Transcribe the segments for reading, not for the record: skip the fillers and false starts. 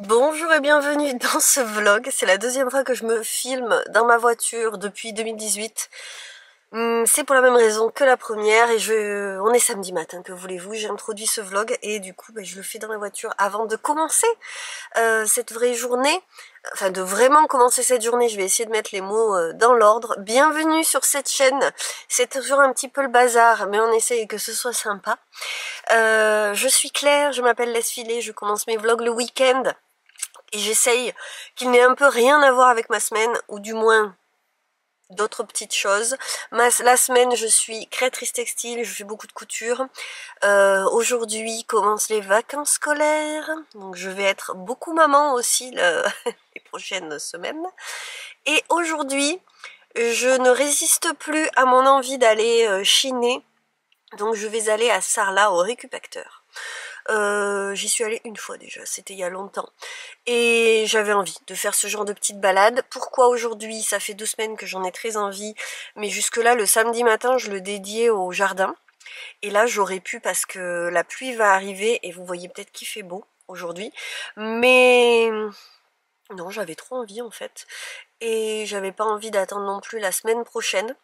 Bonjour et bienvenue dans ce vlog. C'est la deuxième fois que je me filme dans ma voiture depuis 2018. C'est pour la même raison que la première et on est samedi matin, que voulez-vous, j'ai introduit ce vlog et du coup je le fais dans la voiture avant de commencer cette vraie journée. Enfin de vraiment commencer cette journée, je vais essayer de mettre les mots dans l'ordre. Bienvenue sur cette chaîne, c'est toujours un petit peu le bazar mais on essaye que ce soit sympa. Je suis Claire, je m'appelle Laisse Filer, je commence mes vlogs le week-end. Et j'essaye qu'il n'ait un peu rien à voir avec ma semaine, ou du moins d'autres petites choses. La semaine, je suis créatrice textile, je fais beaucoup de couture. Aujourd'hui commencent les vacances scolaires, donc je vais être beaucoup maman aussi les prochaines semaines. Et aujourd'hui, je ne résiste plus à mon envie d'aller chiner, donc je vais aller à Sarlat au Récupacteur. J'y suis allée une fois déjà, c'était il y a longtemps. Et j'avais envie de faire ce genre de petite balade. Pourquoi aujourd'hui? Ça fait 2 semaines que j'en ai très envie. Mais jusque là, le samedi matin, je le dédiais au jardin. Et là, j'aurais pu parce que la pluie va arriver. Et vous voyez peut-être qu'il fait beau aujourd'hui. Mais non, j'avais trop envie en fait. Et j'avais pas envie d'attendre non plus la semaine prochaine.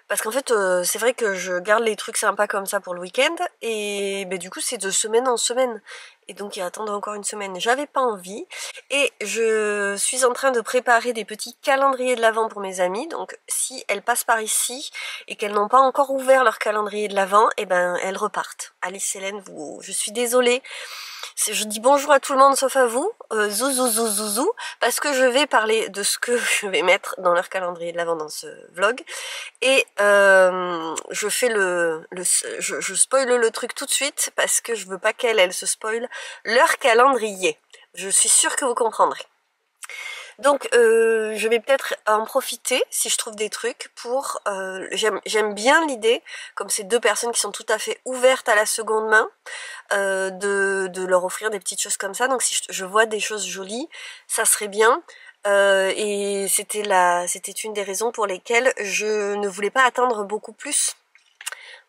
Parce qu'en fait, c'est vrai que je garde les trucs sympas comme ça pour le week-end, et du coup c'est de semaine en semaine, et donc il y a attendre encore une semaine. J'avais pas envie, et je suis en train de préparer des petits calendriers de l'Avent pour mes amies, donc si elles passent par ici, et qu'elles n'ont pas encore ouvert leur calendrier de l'Avent, et ben elles repartent. Alice, Hélène, je suis désolée. Je dis bonjour à tout le monde sauf à vous, zouzou zouzou, parce que je vais parler de ce que je vais mettre dans leur calendrier de l'Avent dans ce vlog. Et je fais je spoil le truc tout de suite parce que je veux pas qu'elles se spoilent leur calendrier. Je suis sûre que vous comprendrez. Donc je vais peut-être en profiter si je trouve des trucs pour... j'aime bien l'idée, comme c'est 2 personnes qui sont tout à fait ouvertes à la seconde main, de leur offrir des petites choses comme ça. Donc si je vois des choses jolies, ça serait bien. Et c'était une des raisons pour lesquelles je ne voulais pas attendre beaucoup plus.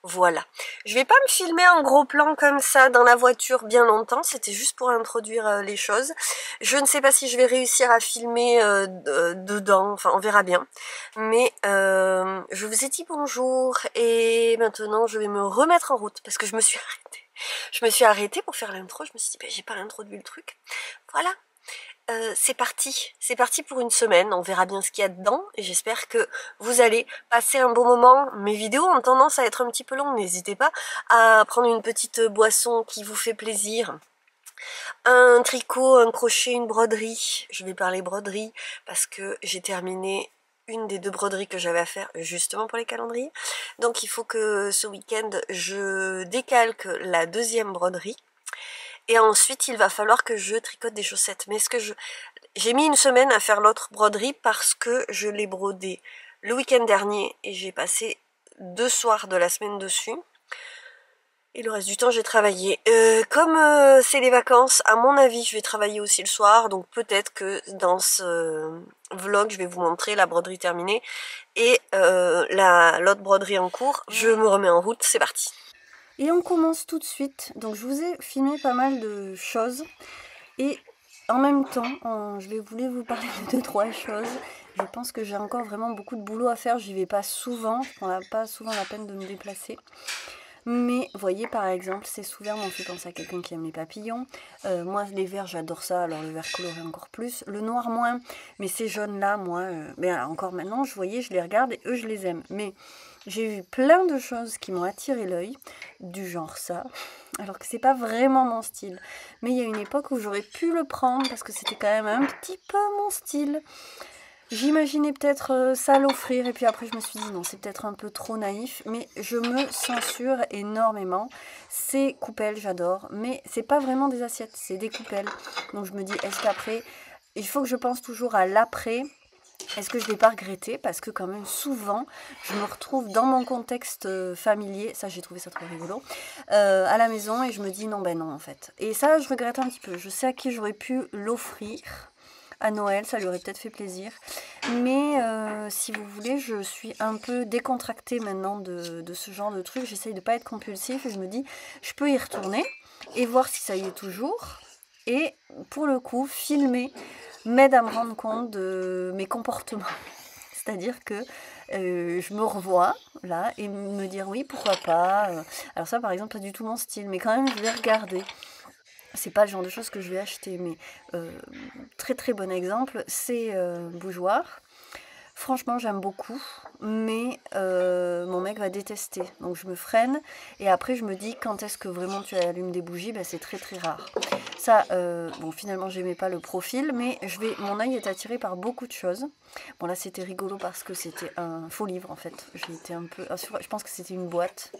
Voilà. Je vais pas me filmer en gros plan comme ça dans la voiture bien longtemps, c'était juste pour introduire les choses. Je ne sais pas si je vais réussir à filmer dedans, enfin on verra bien. Mais je vous ai dit bonjour et maintenant je vais me remettre en route parce que je me suis arrêtée. Je me suis arrêtée pour faire l'intro, je me suis dit j'ai pas introduit le truc. Voilà. C'est parti pour une semaine, on verra bien ce qu'il y a dedans et j'espère que vous allez passer un bon moment. Mes vidéos ont tendance à être un petit peu longues, n'hésitez pas à prendre une petite boisson qui vous fait plaisir. Un tricot, un crochet, une broderie. Je vais parler broderie parce que j'ai terminé une des 2 broderies que j'avais à faire justement pour les calendriers. Donc il faut que ce week-end je décalque la 2e broderie. Et ensuite, il va falloir que je tricote des chaussettes. Mais j'ai mis une semaine à faire l'autre broderie parce que je l'ai brodée le week-end dernier et j'ai passé 2 soirs de la semaine dessus. Et le reste du temps, j'ai travaillé. Comme c'est les vacances, à mon avis, je vais travailler aussi le soir. Donc peut-être que dans ce vlog, je vais vous montrer la broderie terminée et l'autre broderie en cours. Je me remets en route, c'est parti. Et on commence tout de suite. Donc je vous ai filmé pas mal de choses. Et en même temps, je voulais vous parler de 2-3 choses. Je pense que j'ai encore vraiment beaucoup de boulot à faire. J'y vais pas souvent. Je prends pas souvent la peine de me déplacer. Mais vous voyez par exemple, ces sous-verts m'ont fait penser à quelqu'un qui aime les papillons. Moi les verts j'adore ça, alors le vert coloré encore plus. Le noir moins, mais ces jaunes là moi, encore maintenant je les regarde et eux je les aime. Mais j'ai vu plein de choses qui m'ont attiré l'œil, du genre ça, alors que c'est pas vraiment mon style. Mais il y a une époque où j'aurais pu le prendre parce que c'était quand même un petit peu mon style. J'imaginais peut-être ça l'offrir et puis après je me suis dit non, c'est peut-être un peu trop naïf, mais je me censure énormément. Ces coupelles j'adore, mais c'est pas vraiment des assiettes, c'est des coupelles. Donc je me dis est-ce qu'après, il faut que je pense toujours à l'après. Est-ce que je ne vais pas regretter? Parce que quand même souvent je me retrouve dans mon contexte familier, ça j'ai trouvé ça très rigolo, à la maison et je me dis non en fait. Et ça je regrette un petit peu, je sais à qui j'aurais pu l'offrir. À Noël, ça lui aurait peut-être fait plaisir. Mais si vous voulez, je suis un peu décontractée maintenant de ce genre de truc. J'essaye de ne pas être compulsif et je me dis, je peux y retourner et voir si ça y est toujours. Et pour le coup, filmer m'aide à me rendre compte de mes comportements. C'est-à-dire que je me revois là et me dire oui, pourquoi pas. Alors ça, par exemple, pas du tout mon style, mais quand même, je vais regarder. C'est pas le genre de choses que je vais acheter, mais très très bon exemple, c'est Bougeoir. Franchement, j'aime beaucoup, mais mon mec va détester. Donc je me freine et après je me dis quand est-ce que vraiment tu allumes des bougies, c'est très très rare. Ça, bon finalement j'aimais pas le profil, mais mon œil est attiré par beaucoup de choses. Bon là c'était rigolo parce que c'était un faux livre en fait. J'ai été un peu, je pense que c'était une boîte.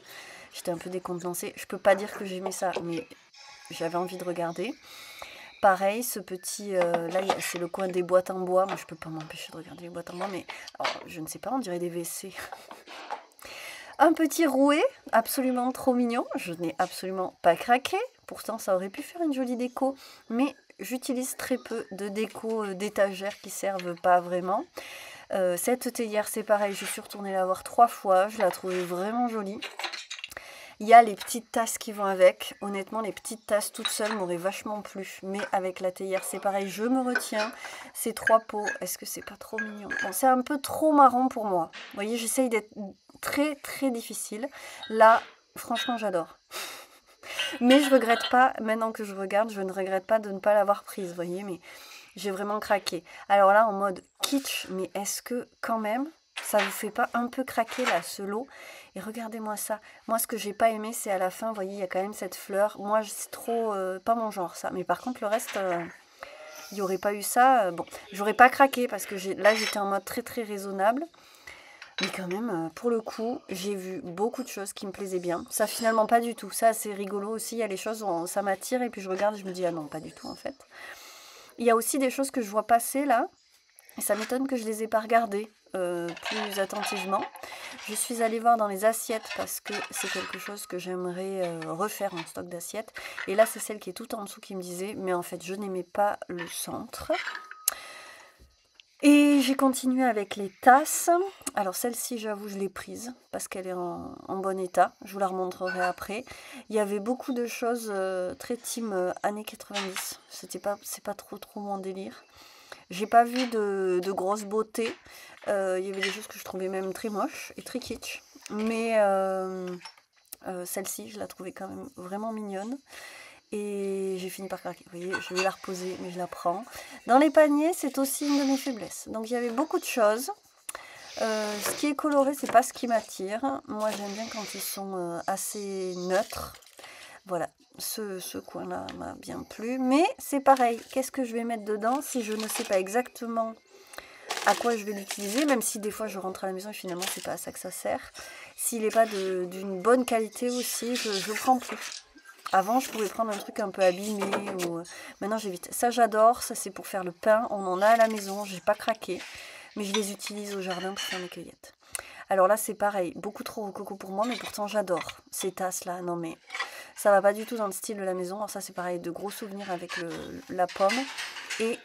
J'étais un peu décontenancée. Je peux pas dire que j'aimais ça, mais j'avais envie de regarder. Pareil, ce petit... là, c'est le coin des boîtes en bois. Moi, je peux pas m'empêcher de regarder les boîtes en bois, mais... Alors, je ne sais pas, on dirait des WC. Un petit rouet, absolument trop mignon. Je n'ai absolument pas craqué. Pourtant, ça aurait pu faire une jolie déco. Mais j'utilise très peu de déco d'étagères qui servent pas vraiment. Cette théière, c'est pareil. Je suis retournée la voir 3 fois. Je la trouvais vraiment jolie. Il y a les petites tasses qui vont avec. Honnêtement, les petites tasses toutes seules m'auraient vachement plu. Mais avec la théière, c'est pareil. Je me retiens. Ces 3 pots, est-ce que c'est pas trop mignon? Bon, c'est un peu trop marrant pour moi. Vous voyez, j'essaye d'être très, très difficile. Là, franchement, j'adore. Mais je regrette pas, maintenant que je regarde, je ne regrette pas de ne pas l'avoir prise. Vous voyez, mais j'ai vraiment craqué. Alors là, en mode kitsch, mais est-ce que quand même... ça vous fait pas un peu craquer là, ce lot? Et regardez-moi ça. Moi, ce que j'ai pas aimé, c'est à la fin, vous voyez, il y a quand même cette fleur. Moi, c'est trop pas mon genre, ça. Mais par contre, le reste, il n'y aurait pas eu ça. Bon, j'aurais pas craqué parce que là, j'étais en mode très très raisonnable. Mais quand même, pour le coup, j'ai vu beaucoup de choses qui me plaisaient bien. Ça, finalement, pas du tout. Ça, c'est rigolo aussi. Il y a les choses où ça m'attire et puis je regarde et je me dis, ah non, pas du tout en fait. Il y a aussi des choses que je vois passer là. Et ça m'étonne que je ne les ai pas regardées plus attentivement. Je suis allée voir dans les assiettes parce que c'est quelque chose que j'aimerais refaire en stock d'assiettes. Et là, c'est celle qui est tout en dessous qui me disait, mais en fait, je n'aimais pas le centre. Et j'ai continué avec les tasses. Alors celle-ci, j'avoue, je l'ai prise parce qu'elle est en bon état. Je vous la remontrerai après. Il y avait beaucoup de choses très team années 90. C'est pas trop mon délire. J'ai pas vu de grosse beauté. Il y avait des choses que je trouvais même très moches et très kitsch. Mais celle-ci, je la trouvais quand même vraiment mignonne. Et j'ai fini par craquer. Vous voyez, je vais la reposer, mais je la prends. Dans les paniers, c'est aussi une de mes faiblesses. Donc il y avait beaucoup de choses. Ce qui est coloré, c'est pas ce qui m'attire. Moi, j'aime bien quand ils sont assez neutres. Voilà, ce coin-là m'a bien plu. Mais c'est pareil, qu'est-ce que je vais mettre dedans si je ne sais pas exactement à quoi je vais l'utiliser, même si des fois je rentre à la maison et finalement c'est pas à ça que ça sert. S'il n'est pas d'une bonne qualité aussi, je ne prends plus. Avant, je pouvais prendre un truc un peu abîmé. Maintenant, j'évite. Ça, j'adore. Ça, c'est pour faire le pain. On en a à la maison. J'ai pas craqué. Mais je les utilise au jardin pour faire mes cueillettes. Alors là, c'est pareil. Beaucoup trop rococo pour moi, mais pourtant, j'adore ces tasses-là. Non, mais ça va pas du tout dans le style de la maison. Alors ça, c'est pareil. De gros souvenirs avec la pomme. Et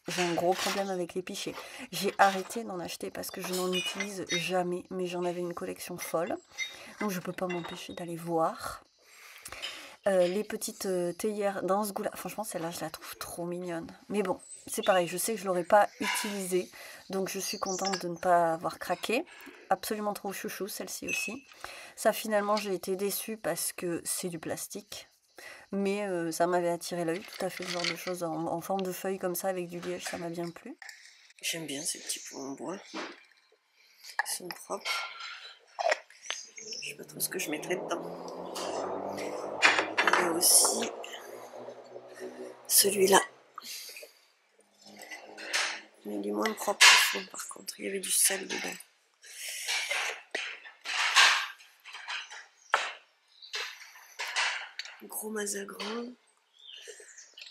j'ai un gros problème avec les pichets. J'ai arrêté d'en acheter parce que je n'en utilise jamais. Mais j'en avais une collection folle. Donc, je peux pas m'empêcher d'aller voir. Les petites théières dans ce goût-là. Franchement, celle-là, je la trouve trop mignonne. Mais bon, c'est pareil, je sais que je ne l'aurais pas utilisée. Donc, je suis contente de ne pas avoir craqué. Absolument trop chouchou, celle-ci aussi. Ça, finalement, j'ai été déçue parce que c'est du plastique. Mais ça m'avait attiré l'œil. Tout à fait le genre de choses en forme de feuilles comme ça, avec du liège, ça m'a bien plu. J'aime bien ces petits pots en bois. Ils sont propres. Je sais pas trop ce que je mettrais dedans. Il y a aussi celui-là. Mais il est moins propre au fond, par contre. Il y avait du sel dedans. Gros mazagran.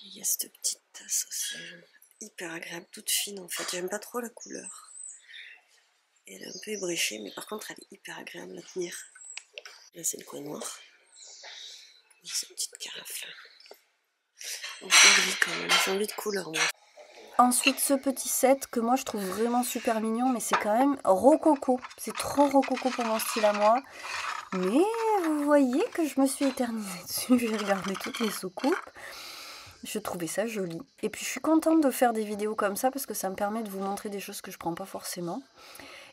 Il y a cette petite tasse aussi. Hyper agréable, toute fine en fait. J'aime pas trop la couleur. Elle est un peu ébréchée, mais par contre, elle est hyper agréable à tenir. Là, c'est le coin noir. Et cette petite carafe là. On fait gris quand même. J'ai envie de couleur, moi. Ensuite, ce petit set que moi je trouve vraiment super mignon, mais c'est quand même rococo. C'est trop rococo pour mon style à moi. Mais vous voyez que je me suis éternisée dessus. J'ai regardé toutes les soucoupes. Je trouvais ça joli. Et puis je suis contente de faire des vidéos comme ça parce que ça me permet de vous montrer des choses que je prends pas forcément.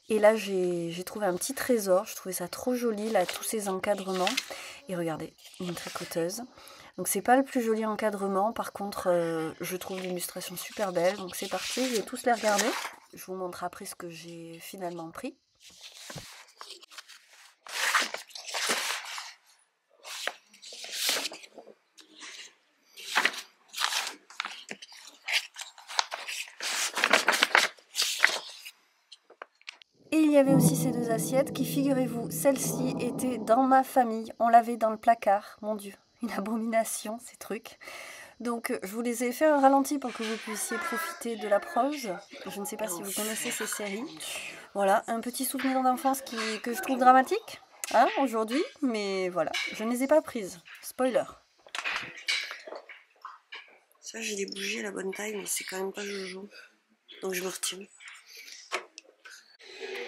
Et là j'ai trouvé un petit trésor, je trouvais ça trop joli là, tous ces encadrements. Et regardez, une tricoteuse. Donc c'est pas le plus joli encadrement, par contre je trouve l'illustration super belle. Donc c'est parti, je vais tous les regarder. Je vous montre après ce que j'ai finalement pris. Et il y avait aussi ces deux assiettes qui, figurez-vous, celle-ci était dans ma famille. On l'avait dans le placard. Mon Dieu, une abomination ces trucs. Donc je vous les ai fait un ralenti pour que vous puissiez profiter de la prose. Je ne sais pas si vous connaissez ces séries. Voilà, un petit souvenir d'enfance que je trouve dramatique hein, aujourd'hui. Mais voilà, je ne les ai pas prises. Spoiler. Ça, j'ai des bougies à la bonne taille, mais c'est quand même pas Jojo. Donc je me retiens.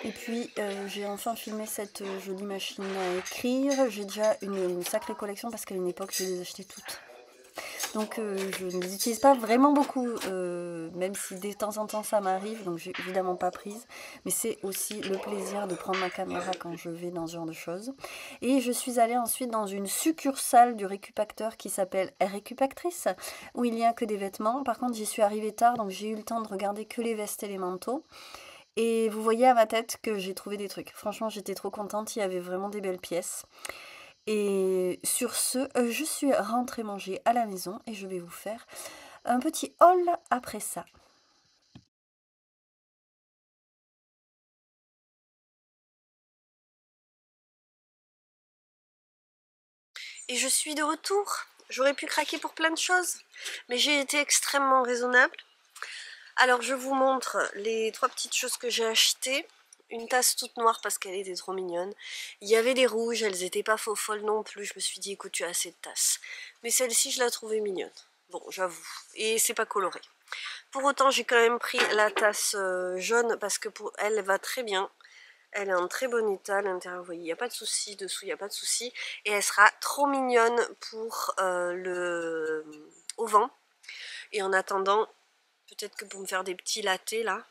Et puis j'ai enfin filmé cette jolie machine à écrire. J'ai déjà une sacrée collection parce qu'à une époque je les achetais toutes. Donc je ne les utilise pas vraiment beaucoup, même si de temps en temps ça m'arrive, donc j'ai évidemment pas prise. Mais c'est aussi le plaisir de prendre ma caméra quand je vais dans ce genre de choses. Et je suis allée ensuite dans une succursale du Récupacteur qui s'appelle Récupactrice, où il n'y a que des vêtements. Par contre j'y suis arrivée tard, donc j'ai eu le temps de regarder que les vestes et les manteaux. Et vous voyez à ma tête que j'ai trouvé des trucs. Franchement, j'étais trop contente, il y avait vraiment des belles pièces. Et sur ce, je suis rentrée manger à la maison et je vais vous faire un petit haul après ça. Et je suis de retour. J'aurais pu craquer pour plein de choses, mais j'ai été extrêmement raisonnable. Alors je vous montre les 3 petites choses que j'ai achetées. Une tasse toute noire parce qu'elle était trop mignonne. Il y avait des rouges, elles étaient pas faux folles non plus. Je me suis dit écoute tu as assez de tasses. Mais celle-ci je la trouvais mignonne. Bon j'avoue. Et c'est pas coloré. Pour autant j'ai quand même pris la tasse jaune parce que pour elle va très bien. Elle est en très bon état à l'intérieur, vous voyez, il n'y a pas de souci, dessous il n'y a pas de souci. Et elle sera trop mignonne pour au vent. Et en attendant, peut-être que pour me faire des petits lattés là,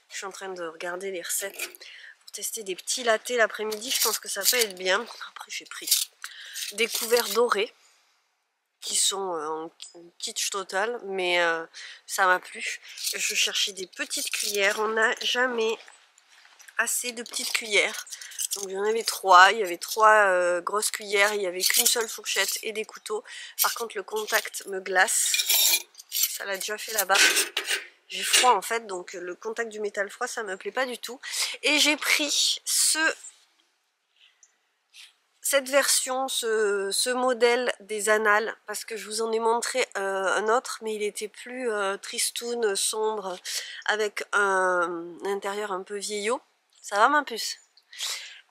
je suis en train de regarder les recettes pour tester des petits lattés l'après-midi, je pense que ça peut être bien. Après j'ai pris des couverts dorés qui sont en kitsch total, mais ça m'a plu. Je cherchais des petites cuillères, on n'a jamais assez de petites cuillères. Donc il y en avait 3, il y avait 3 grosses cuillères, il n'y avait qu'une seule fourchette et des couteaux. Par contre le contact me glace, ça l'a déjà fait là-bas. J'ai froid en fait, donc le contact du métal froid ça me plaît pas du tout. Et j'ai pris cette version, ce modèle des annales, parce que je vous en ai montré un autre, mais il était plus tristoun, sombre, avec un intérieur un peu vieillot. Ça va ma puce?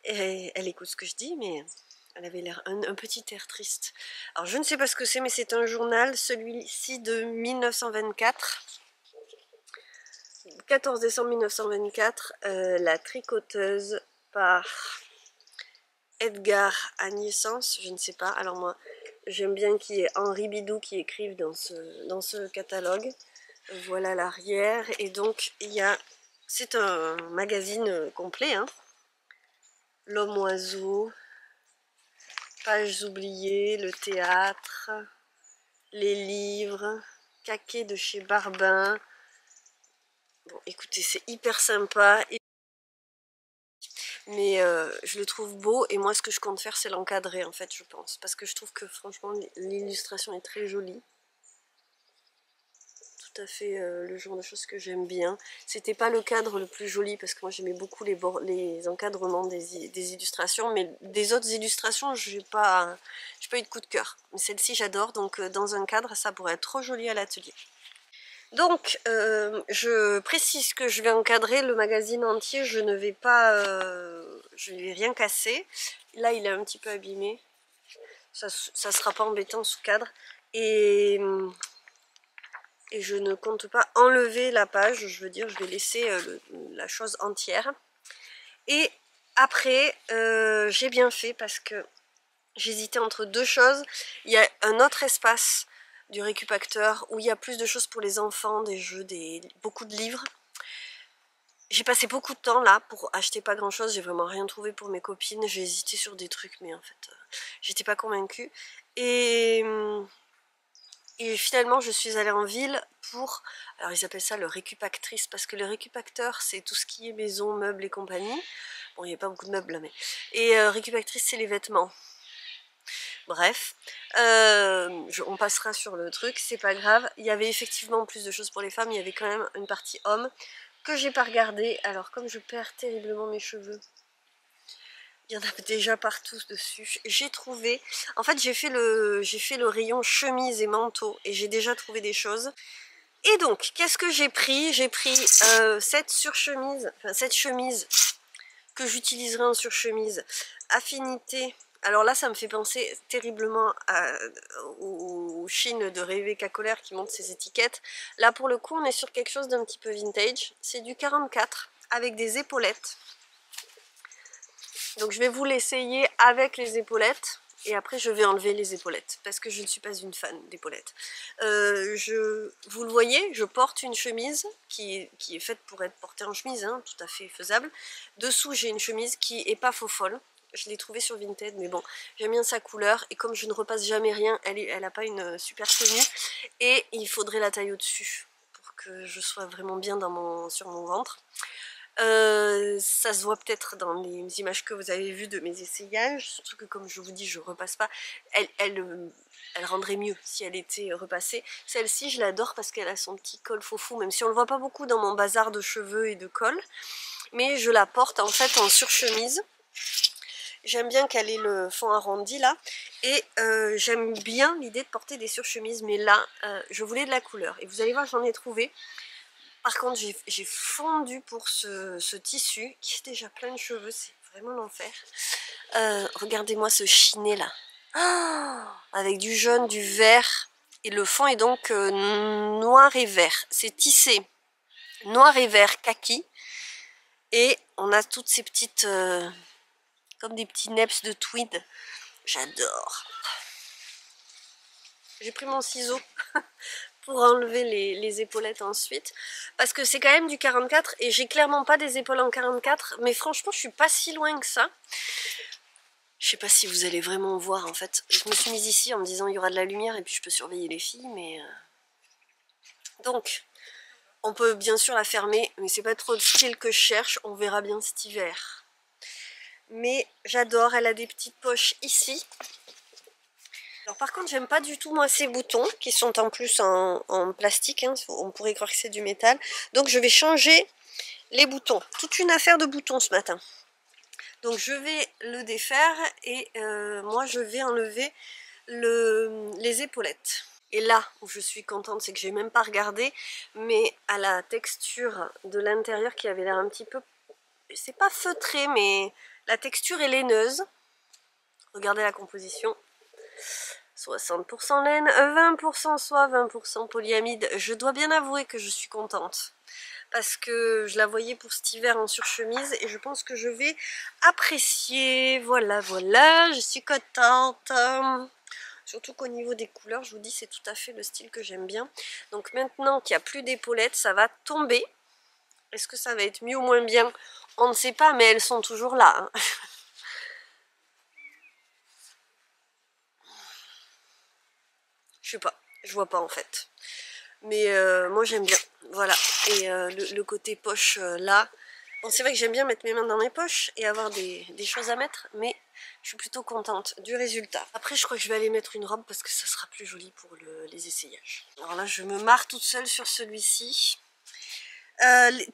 Et elle écoute ce que je dis, mais elle avait l'air un petit air triste. Alors je ne sais pas ce que c'est, mais c'est un journal, celui-ci de 1924. 14 décembre 1924, La tricoteuse par Edgar Agnesens, je ne sais pas. Alors moi, j'aime bien qu'il y ait Henri Bidou qui écrive dans ce catalogue. Voilà l'arrière. Et donc, c'est un magazine complet, hein. L'homme-oiseau, Pages oubliées, le théâtre, les livres, Caquet de chez Barbin. Bon, écoutez, c'est hyper sympa. Mais je le trouve beau et moi ce que je compte faire c'est l'encadrer en fait je pense. Parce que je trouve que franchement l'illustration est très jolie. Tout à fait le genre de choses que j'aime bien. C'était pas le cadre le plus joli parce que moi j'aimais beaucoup les encadrements des illustrations, mais des autres illustrations j'ai pas eu de coup de cœur. Mais celle-ci j'adore, donc dans un cadre ça pourrait être trop joli à l'atelier. Donc je précise que je vais encadrer le magazine entier, je ne vais pas je ne vais rien casser. Là il est un petit peu abîmé, ça sera pas embêtant sous cadre. Et je ne compte pas enlever la page, je veux dire je vais laisser la chose entière. Et après j'ai bien fait parce que j'hésitais entre deux choses. Il y a un autre espace du Récupacteur où il y a plus de choses pour les enfants, des jeux, beaucoup de livres. J'ai passé beaucoup de temps là pour acheter pas grand chose, j'ai vraiment rien trouvé pour mes copines, j'ai hésité sur des trucs mais en fait j'étais pas convaincue. Et finalement je suis allée en ville pour, alors ils appellent ça le Récupactrice parce que le Récupacteur c'est tout ce qui est maison, meubles et compagnie. Bon il n'y a pas beaucoup de meubles là mais... Et Récupactrice c'est les vêtements. Bref, on passera sur le truc, c'est pas grave. Il y avait effectivement plus de choses pour les femmes, il y avait quand même une partie hommes que j'ai pas regardé. Alors comme je perds terriblement mes cheveux, il y en a déjà partout dessus. J'ai trouvé, en fait j'ai fait le rayon chemise et manteau et j'ai déjà trouvé des choses. Et donc qu'est-ce que j'ai pris? J'ai pris cette surchemise, enfin cette chemise que j'utiliserai en surchemise, Affinité. Alors là ça me fait penser terriblement aux chines de Rebecca Kohler qui montent ses étiquettes. Là pour le coup on est sur quelque chose d'un petit peu vintage. C'est du 44 avec des épaulettes. Donc je vais vous l'essayer avec les épaulettes. Et après je vais enlever les épaulettes parce que je ne suis pas une fan d'épaulettes. Vous le voyez, je porte une chemise qui est faite pour être portée en chemise, hein, tout à fait faisable. Dessous j'ai une chemise qui est pas faux folle. Je l'ai trouvée sur Vinted, mais bon, j'aime bien sa couleur. Et comme je ne repasse jamais rien, elle n'a pas une super tenue. Et il faudrait la taille au-dessus pour que je sois vraiment bien sur mon ventre. Ça se voit peut-être dans les images que vous avez vues de mes essayages, surtout que comme je vous dis je repasse pas, elle rendrait mieux si elle était repassée. Celle-ci je l'adore parce qu'elle a son petit col faux-fou, même si on le voit pas beaucoup dans mon bazar de cheveux et de col, mais je la porte en fait en surchemise. J'aime bien qu'elle ait le fond arrondi là, et j'aime bien l'idée de porter des surchemises, mais là je voulais de la couleur, et vous allez voir j'en ai trouvé. Par contre, j'ai fondu pour ce tissu qui est déjà plein de cheveux, c'est vraiment l'enfer. Regardez-moi ce chiné là. Oh, avec du jaune, du vert. Et le fond est donc noir et vert. C'est tissé noir et vert kaki. Et on a toutes ces petites... comme des petits neps de tweed. J'adore. J'ai pris mon ciseau pour enlever les épaulettes ensuite, parce que c'est quand même du 44 et j'ai clairement pas des épaules en 44, mais franchement je suis pas si loin que ça. Je sais pas si vous allez vraiment voir en fait. Je me suis mise ici en me disant il y aura de la lumière et puis je peux surveiller les filles, mais... Donc, on peut bien sûr la fermer, mais c'est pas trop le style que je cherche, on verra bien cet hiver. Mais j'adore, elle a des petites poches ici. Alors par contre j'aime pas du tout moi ces boutons qui sont en plus en plastique, hein, on pourrait croire que c'est du métal. Donc je vais changer les boutons, toute une affaire de boutons ce matin. Donc je vais le défaire et moi je vais enlever les épaulettes. Et là où je suis contente c'est que j'ai même pas regardé, mais à la texture de l'intérieur qui avait l'air un petit peu, c'est pas feutré mais la texture est laineuse. Regardez la composition. 60% laine, 20% soie, 20% polyamide. Je dois bien avouer que je suis contente parce que je la voyais pour cet hiver en surchemise et je pense que je vais apprécier. Voilà, voilà, je suis contente. Surtout qu'au niveau des couleurs, je vous dis, c'est tout à fait le style que j'aime bien. Donc maintenant qu'il n'y a plus d'épaulettes, ça va tomber. Est-ce que ça va être mieux ou moins bien? On ne sait pas, mais elles sont toujours là, hein. Je sais pas, je vois pas en fait. Mais moi j'aime bien, voilà. Et le côté poche là, bon c'est vrai que j'aime bien mettre mes mains dans mes poches et avoir des choses à mettre, mais je suis plutôt contente du résultat. Après je crois que je vais aller mettre une robe parce que ça sera plus joli pour les essayages. Alors là je me marre toute seule sur celui-ci.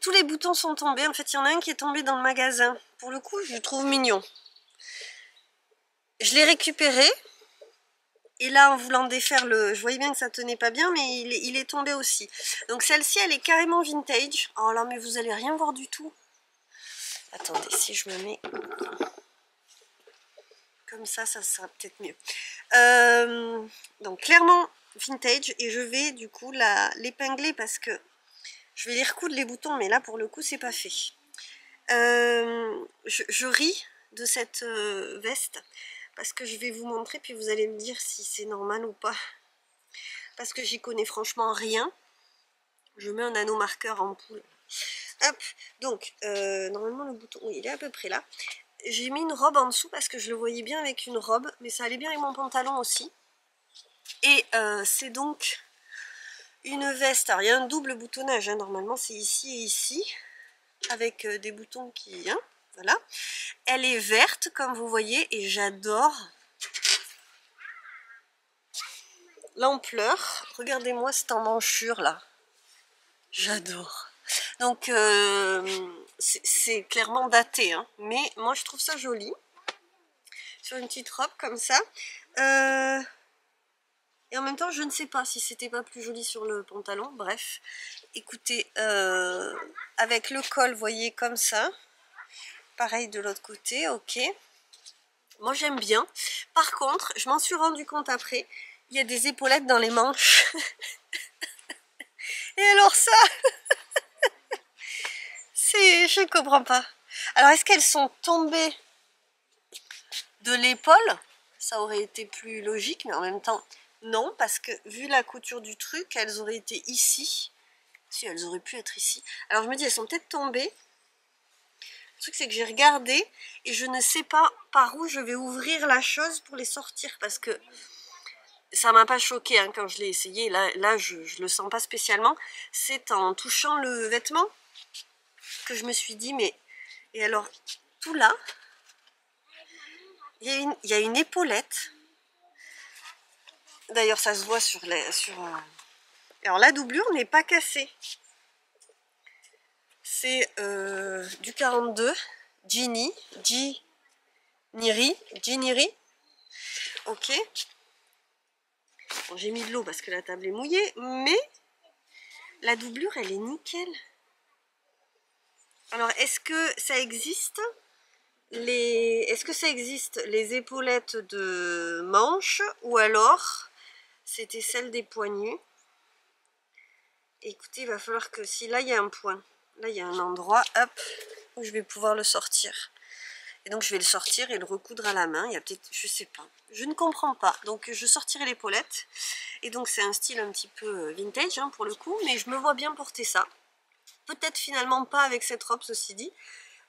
Tous les boutons sont tombés, en fait il y en a un qui est tombé dans le magasin. Pour le coup je le trouve mignon. Je l'ai récupéré. Et là, en voulant défaire je voyais bien que ça tenait pas bien, mais il est tombé aussi. Donc celle-ci, elle est carrément vintage. Oh là, mais vous allez rien voir du tout. Attendez, si je me mets comme ça sera peut-être mieux. Donc clairement vintage, et je vais du coup l'épingler parce que je vais les recoudre les boutons, mais là pour le coup c'est pas fait. Je ris de cette veste parce que je vais vous montrer puis vous allez me dire si c'est normal ou pas. parce que j'y connais franchement rien. Je mets un anneau marqueur en poule. Hop, donc normalement le bouton, oui, il est à peu près là. J'ai mis une robe en dessous parce que je le voyais bien avec une robe, mais ça allait bien avec mon pantalon aussi. Et c'est donc une veste. Alors il y a un double boutonnage, hein, normalement c'est ici et ici, avec des boutons qui... Hein, voilà. Elle est verte comme vous voyez et j'adore l'ampleur. Regardez-moi cette emmanchure là. J'adore. Donc c'est clairement daté, hein, mais moi je trouve ça joli. Sur une petite robe comme ça. Et en même temps je ne sais pas si c'était pas plus joli sur le pantalon. Bref, écoutez, avec le col, vous voyez, comme ça. Pareil de l'autre côté, ok. Moi j'aime bien. Par contre, je m'en suis rendu compte après, il y a des épaulettes dans les manches. Et alors ça, je ne comprends pas. Alors est-ce qu'elles sont tombées de l'épaule? Ça aurait été plus logique, mais en même temps, non, parce que vu la couture du truc, elles auraient été ici. Si, elles auraient pu être ici. Alors je me dis, elles sont peut-être tombées. Le truc, c'est que j'ai regardé et je ne sais pas par où je vais ouvrir la chose pour les sortir, parce que ça m'a pas choqué hein, quand je l'ai essayé. Là je le sens pas spécialement. C'est en touchant le vêtement que je me suis dit, mais... Et alors, tout là, il y a une épaulette. D'ailleurs, ça se voit sur les... Alors, la doublure n'est pas cassée. C'est du 42, Ginny. Ok. Bon, j'ai mis de l'eau parce que la table est mouillée, mais la doublure, elle est nickel. Alors, est-ce que ça existe les épaulettes de manche, ou alors c'était celle des poignets? Écoutez, il va falloir que, si là il y a un point, là il y a un endroit, hop, où je vais pouvoir le sortir. Et donc je vais le sortir et le recoudre à la main. Il y a peut-être, je sais pas, je ne comprends pas. Donc je sortirai l'épaulette. Et donc c'est un style un petit peu vintage hein, pour le coup, mais je me vois bien porter ça. Peut-être finalement pas avec cette robe, ceci dit.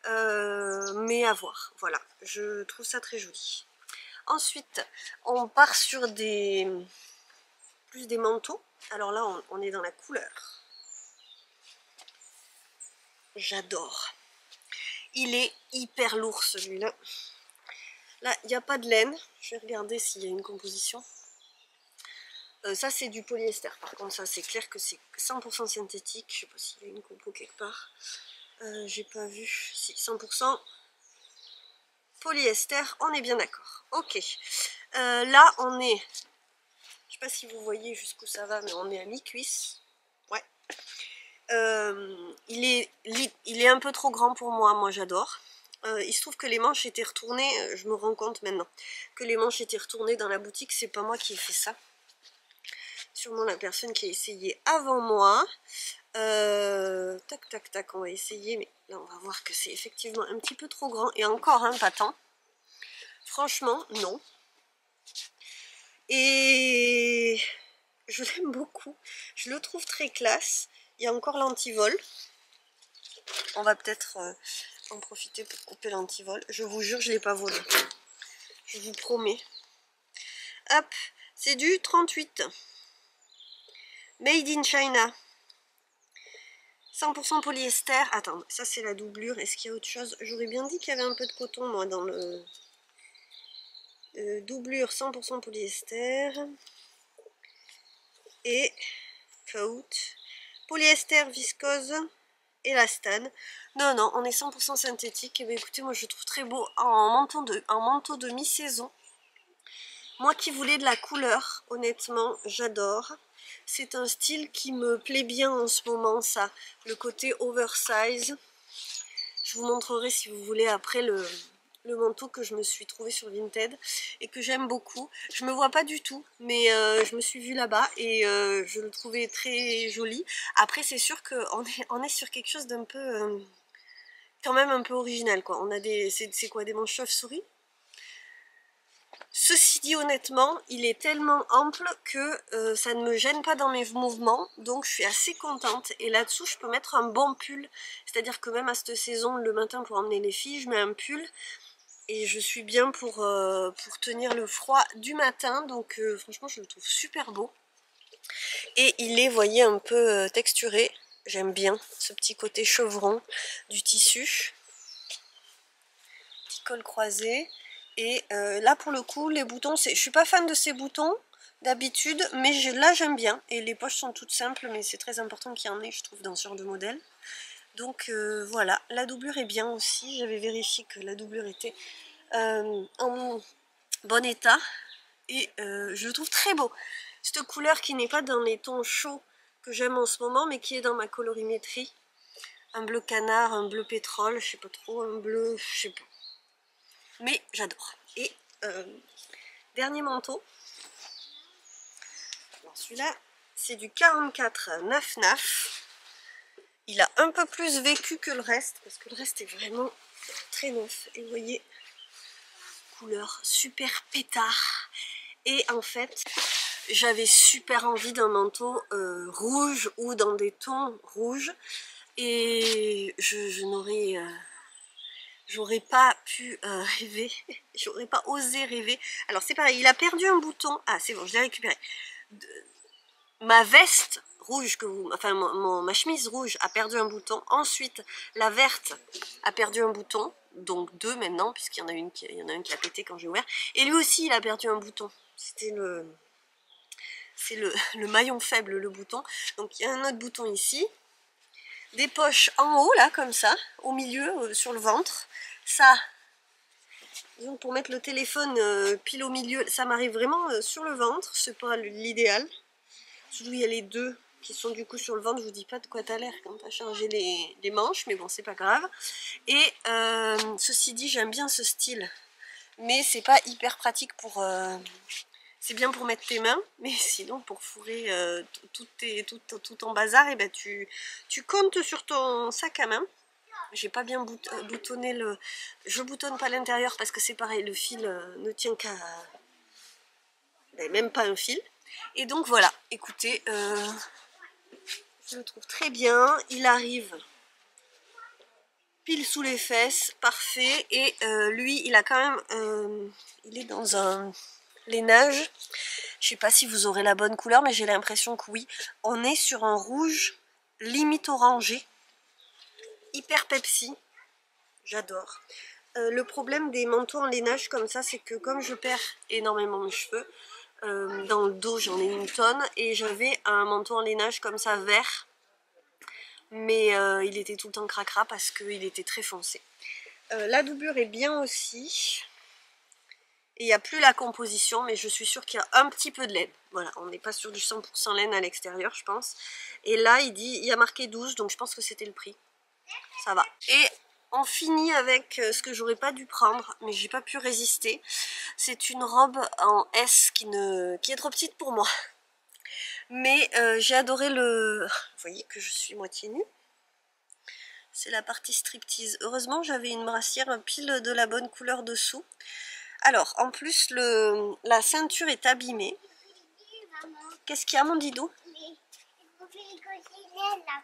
Mais à voir, voilà, je trouve ça très joli. Ensuite, on part sur plus des manteaux. Alors là, on est dans la couleur. J'adore. Il est hyper lourd celui-là. Là, il n'y a pas de laine. Je vais regarder s'il y a une composition. Ça, c'est du polyester. Par contre, ça, c'est clair que c'est 100% synthétique. Je ne sais pas s'il y a une compo quelque part. J'ai pas vu. Si, 100% polyester, on est bien d'accord. Ok. Là, on est... Je sais pas si vous voyez jusqu'où ça va, mais on est à mi-cuisse. Ouais. Il est un peu trop grand pour moi. Moi, j'adore. Il se trouve que les manches étaient retournées. Je me rends compte maintenant que les manches étaient retournées dans la boutique. C'est pas moi qui ai fait ça. Sûrement la personne qui a essayé avant moi. Tac, tac, tac, on va essayer, mais là on va voir que c'est effectivement un petit peu trop grand, et encore pas tant. Franchement, non. Et je l'aime beaucoup, je le trouve très classe. Il y a encore l'antivol. On va peut-être en profiter pour couper l'antivol. Je vous jure, je ne l'ai pas volé. Je vous promets. Hop, c'est du 38. Made in China. 100% polyester. Attends, ça c'est la doublure. Est-ce qu'il y a autre chose? J'aurais bien dit qu'il y avait un peu de coton, moi, dans le... doublure 100% polyester. Et coat. Polyester, viscose, élastane. Non, non, on est 100% synthétique. Et bien écoutez, moi je trouve très beau en manteau de mi-saison. Moi qui voulais de la couleur, honnêtement, j'adore. C'est un style qui me plaît bien en ce moment, ça. Le côté oversize. Je vous montrerai si vous voulez après le manteau que je me suis trouvé sur Vinted et que j'aime beaucoup. Je me vois pas du tout, mais je me suis vue là-bas et je le trouvais très joli. Après, c'est sûr qu'on est sur quelque chose d'un peu... quand même un peu original, quoi. On a des... C'est quoi, des manches chauve-souris? Ceci dit, honnêtement, il est tellement ample que ça ne me gêne pas dans mes mouvements, donc je suis assez contente. Et là-dessous, je peux mettre un bon pull, c'est-à-dire que même à cette saison, le matin pour emmener les filles, je mets un pull et je suis bien pour tenir le froid du matin, donc franchement, je le trouve super beau. Et il est, vous voyez, un peu texturé, j'aime bien ce petit côté chevron du tissu. Petit col croisé. Et là pour le coup les boutons, je suis pas fan de ces boutons d'habitude, mais là j'aime bien. Et les poches sont toutes simples, mais c'est très important qu'il y en ait, je trouve, dans ce genre de modèle. Donc voilà, la doublure est bien aussi. J'avais vérifié que la doublure était en bon état. Et je le trouve très beau. Cette couleur qui n'est pas dans les tons chauds que j'aime en ce moment, mais qui est dans ma colorimétrie. Un bleu canard, un bleu pétrole, je sais pas trop, un bleu, je sais pas. Mais j'adore. Et dernier manteau. Celui-là, c'est du 44 Naf Naf. Il a un peu plus vécu que le reste, parce que le reste est vraiment très neuf. Et vous voyez, couleur super pétard. Et en fait, j'avais super envie d'un manteau rouge ou dans des tons rouges. Et je n'aurais... j'aurais pas pu rêver, j'aurais pas osé rêver. Alors c'est pareil, il a perdu un bouton. Ah c'est bon, je l'ai récupéré. Ma veste rouge, enfin ma chemise rouge a perdu un bouton. Ensuite, la verte a perdu un bouton. Donc deux maintenant, puisqu'il y en a un qui a pété quand j'ai ouvert. Et lui aussi, il a perdu un bouton. C'était c'est le maillon faible, le bouton. Donc il y a un autre bouton ici. Des poches en haut, là, comme ça, au milieu, sur le ventre. Ça, disons, pour mettre le téléphone pile au milieu, ça m'arrive vraiment sur le ventre, c'est pas l'idéal. Surtout il y a les deux qui sont du coup sur le ventre, je vous dis pas de quoi t'as l'air quand t'as changé les manches, mais bon c'est pas grave. Et ceci dit, j'aime bien ce style, mais c'est pas hyper pratique pour... c'est bien pour mettre tes mains, mais sinon pour fourrer tout ton bazar, et ben tu comptes sur ton sac à main. J'ai pas bien boutonné le... Je boutonne pas l'intérieur parce que c'est pareil, le fil ne tient qu'à... même pas un fil. Et donc voilà, écoutez, je le trouve très bien. Il arrive pile sous les fesses, parfait. Et lui, il a quand même... il est dans un lainage. Je sais pas si vous aurez la bonne couleur, mais j'ai l'impression que oui. On est sur un rouge limite orangé. Hyper Pepsi. J'adore. Le problème des manteaux en lainage comme ça, c'est que comme je perds énormément mes cheveux, dans le dos j'en ai une tonne, et j'avais un manteau en lainage comme ça vert, mais il était tout le temps cracra parce qu'il était très foncé. La doublure est bien aussi, et il n'y a plus la composition, mais je suis sûre qu'il y a un petit peu de laine. Voilà, on n'est pas sur du 100% laine à l'extérieur, je pense. Et là, il y a marqué 12, donc je pense que c'était le prix. Ça va. Et on finit avec ce que j'aurais pas dû prendre, mais j'ai pas pu résister. C'est une robe en S qui est trop petite pour moi. Mais j'ai adoré le... Vous voyez que je suis moitié nue. C'est la partie striptease. Heureusement, j'avais une brassière pile de la bonne couleur dessous. Alors, en plus, la ceinture est abîmée. Qu'est-ce qu'il y a, mon didou?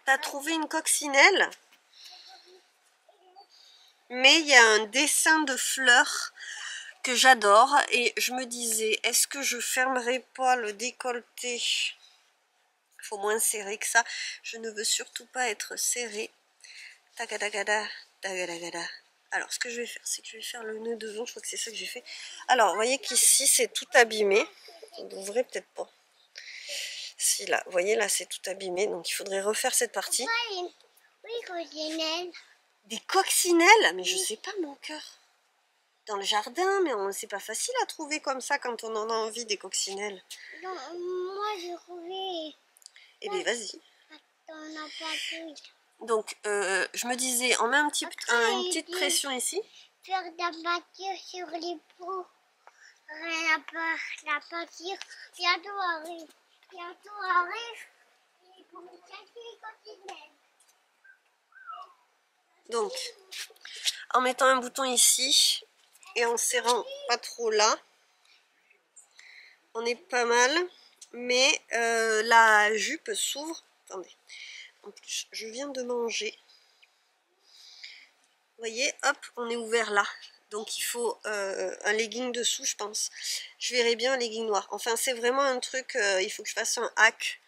T'as trouvé une coccinelle? Mais il y a un dessin de fleurs que j'adore et je me disais, est-ce que je fermerai pas le décolleté? Il faut moins serré que ça. Je ne veux surtout pas être serré. Tagadagada, tagadagada. Alors ce que je vais faire, c'est que je vais faire le nœud devant. Je crois que c'est ça que j'ai fait. Alors vous voyez qu'ici c'est tout abîmé. Vous n'ouvrez peut-être pas. Si là, vous voyez là c'est tout abîmé. Donc il faudrait refaire cette partie. Oui, coccinelle. Des coccinelles? Mais je sais pas, mon cœur. Dans le jardin, mais c'est pas facile à trouver comme ça quand on en a envie, des coccinelles. Non, moi j'ai trouvé. Eh bien vas-y. On n'a pas pris. Donc je me disais, on met une petite pression ici. Faire de la pâture sur les pots. La pâture bientôt arrive. Bientôt arrive. Et pour chercher les coccinelles. Donc, en mettant un bouton ici et en serrant pas trop là, on est pas mal, mais la jupe s'ouvre. Attendez, en plus je viens de manger. Vous voyez, hop, on est ouvert là. Donc il faut un legging dessous, je pense. Je verrai bien un legging noir. Enfin, c'est vraiment un truc, il faut que je fasse un hack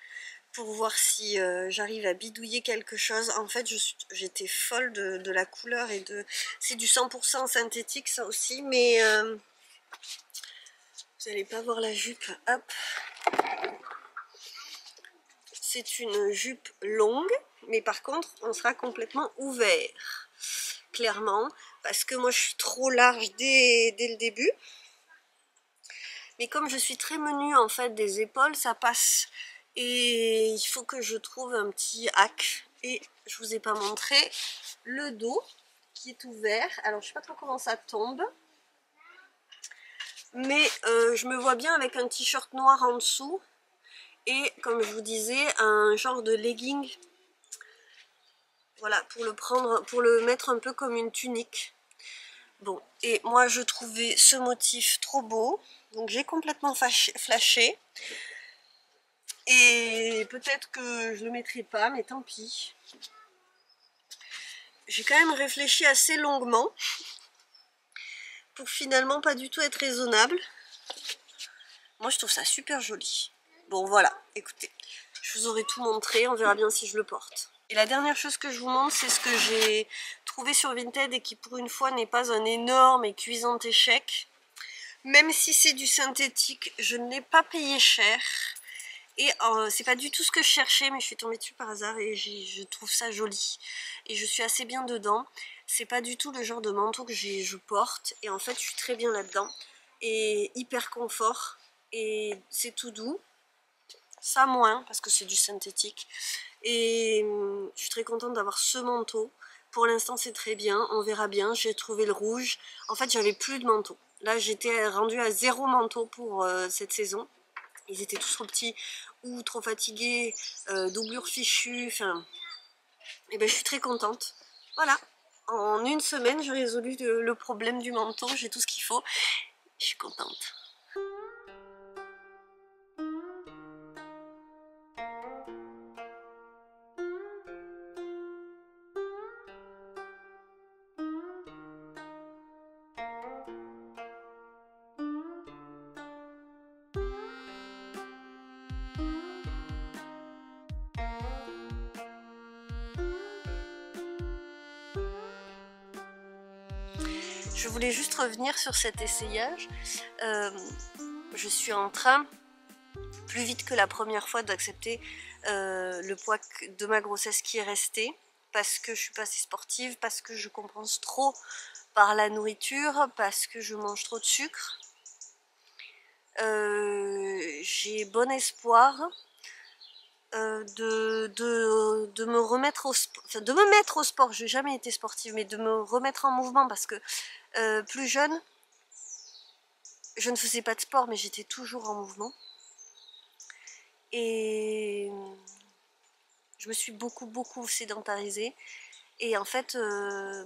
pour voir si j'arrive à bidouiller quelque chose. En fait, j'étais folle de la couleur et de... C'est du 100% synthétique, ça aussi, mais vous n'allez pas voir la jupe. Hop. C'est une jupe longue, mais par contre, on sera complètement ouvert. Clairement, parce que moi je suis trop large dès le début, mais comme je suis très menue en fait des épaules, ça passe, et il faut que je trouve un petit hack. Et je vous ai pas montré le dos qui est ouvert. Alors je sais pas trop comment ça tombe, mais je me vois bien avec un t-shirt noir en dessous et comme je vous disais un genre de legging. Voilà, pour le prendre, pour le mettre un peu comme une tunique. Bon, et moi je trouvais ce motif trop beau, donc j'ai complètement flashé. Et peut-être que je le mettrai pas, mais tant pis. J'ai quand même réfléchi assez longuement pour finalement pas du tout être raisonnable. Moi je trouve ça super joli. Bon voilà, écoutez, je vous aurai tout montré, on verra bien si je le porte. Et la dernière chose que je vous montre, c'est ce que j'ai trouvé sur Vinted et qui pour une fois n'est pas un énorme et cuisant échec. Même si c'est du synthétique, je ne l'ai pas payé cher. Et c'est pas du tout ce que je cherchais, mais je suis tombée dessus par hasard et je trouve ça joli. Et je suis assez bien dedans. C'est pas du tout le genre de manteau que je porte. Et en fait, je suis très bien là-dedans. Et hyper confort. Et c'est tout doux. Ça moins, parce que c'est du synthétique. Et je suis très contente d'avoir ce manteau. Pour l'instant c'est très bien, on verra bien. J'ai trouvé le rouge. En fait j'avais plus de manteau. Là j'étais rendue à 0 manteau pour cette saison. Ils étaient tous trop petits ou trop fatigués, doublure fichue, enfin... Et ben je suis très contente. Voilà, en une semaine j'ai résolu le problème du manteau, j'ai tout ce qu'il faut. Je suis contente. Je voulais juste revenir sur cet essayage. Je suis en train, plus vite que la première fois, d'accepter le poids de ma grossesse qui est resté. Parce que je suis pas assez sportive, parce que je compense trop par la nourriture, parce que je mange trop de sucre. J'ai bon espoir de me remettre au sport, enfin, de me mettre au sport. Je n'ai jamais été sportive, mais de me remettre en mouvement parce que plus jeune, je ne faisais pas de sport, mais j'étais toujours en mouvement. Et je me suis beaucoup sédentarisée. Et en fait,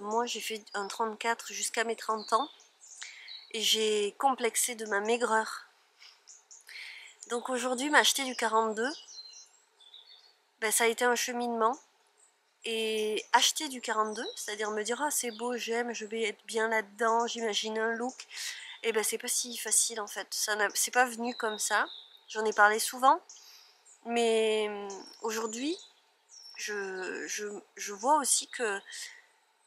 moi j'ai fait un 34 jusqu'à mes 30 ans. Et j'ai complexé de ma maigreur. Donc aujourd'hui, m'acheter du 42, ben, ça a été un cheminement. Et acheter du 42, c'est-à-dire me dire « Ah, c'est beau, j'aime, je vais être bien là-dedans, j'imagine un look », et ben c'est pas si facile en fait. C'est pas venu comme ça. J'en ai parlé souvent. Mais aujourd'hui, je vois aussi que,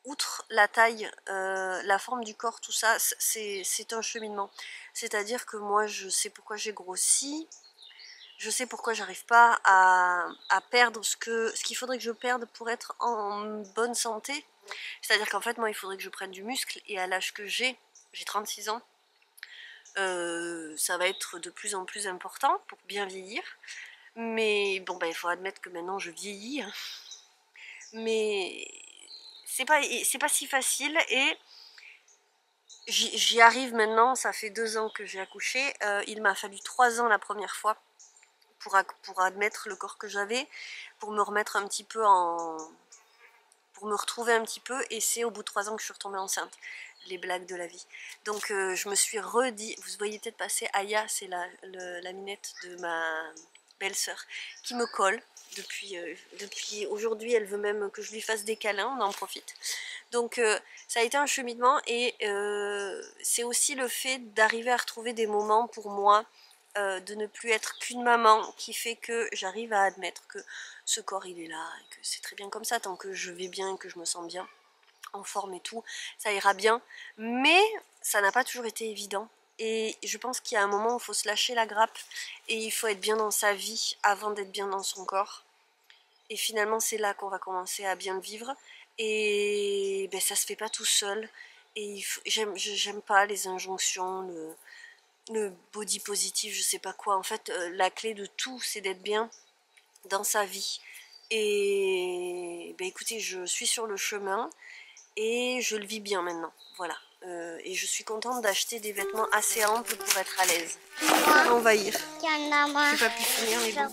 outre la taille, la forme du corps, tout ça, c'est un cheminement. C'est-à-dire que moi, je sais pourquoi j'ai grossi, je sais pourquoi j'arrive pas à perdre ce qu'il faudrait que je perde pour être en bonne santé. C'est-à-dire qu'en fait, moi, il faudrait que je prenne du muscle, et à l'âge que j'ai 36 ans, ça va être de plus en plus important pour bien vieillir. Mais bon, ben, il faut admettre que maintenant je vieillis. Hein. Mais c'est pas si facile et j'y arrive maintenant. Ça fait 2 ans que j'ai accouché. Il m'a fallu 3 ans la première fois pour admettre le corps que j'avais, pour me remettre un petit peu pour me retrouver un petit peu, et c'est au bout de 3 ans que je suis retombée enceinte. Les blagues de la vie. Donc je me suis redit, vous voyez peut-être passer Aya, c'est la minette de ma belle-sœur, qui me colle depuis aujourd'hui. Elle veut même que je lui fasse des câlins, on en profite. Donc ça a été un cheminement, et c'est aussi le fait d'arriver à retrouver des moments pour moi, de ne plus être qu'une maman, qui fait que j'arrive à admettre que ce corps il est là, et que c'est très bien comme ça, tant que je vais bien et que je me sens bien, en forme et tout, ça ira bien. Mais ça n'a pas toujours été évident. Et je pense qu'il y a un moment où il faut se lâcher la grappe, et il faut être bien dans sa vie avant d'être bien dans son corps. Et finalement c'est là qu'on va commencer à bien le vivre. Et ben, ça se fait pas tout seul. Et j'aime pas les injonctions, le body positif, je sais pas quoi. En fait, la clé de tout, c'est d'être bien dans sa vie. Et ben, écoutez, je suis sur le chemin. Et je le vis bien maintenant, voilà. Et je suis contente d'acheter des vêtements assez amples pour être à l'aise. Moi, Envahir. j'ai pas Pu finir, mais bon.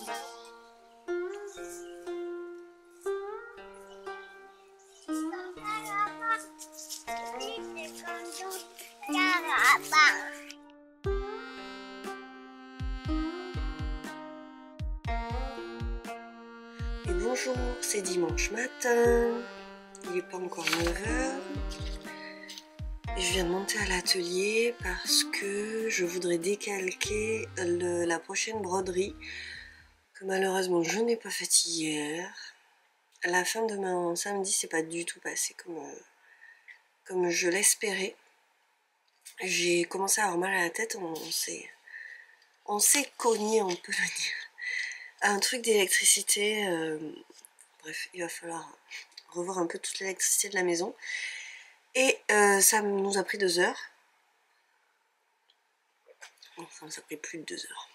Et bonjour, c'est dimanche matin. Il n'est pas encore 9h. Je viens de monter à l'atelier parce que je voudrais décalquer la prochaine broderie que malheureusement je n'ai pas faite hier. La fin de mon samedi s'est pas du tout passé comme je l'espérais. J'ai commencé à avoir mal à la tête, on s'est cogné, on peut le dire. Un truc d'électricité, bref, il va falloir revoir un peu toute l'électricité de la maison. Et ça nous a pris 2 heures. Enfin, ça a pris plus de 2 heures.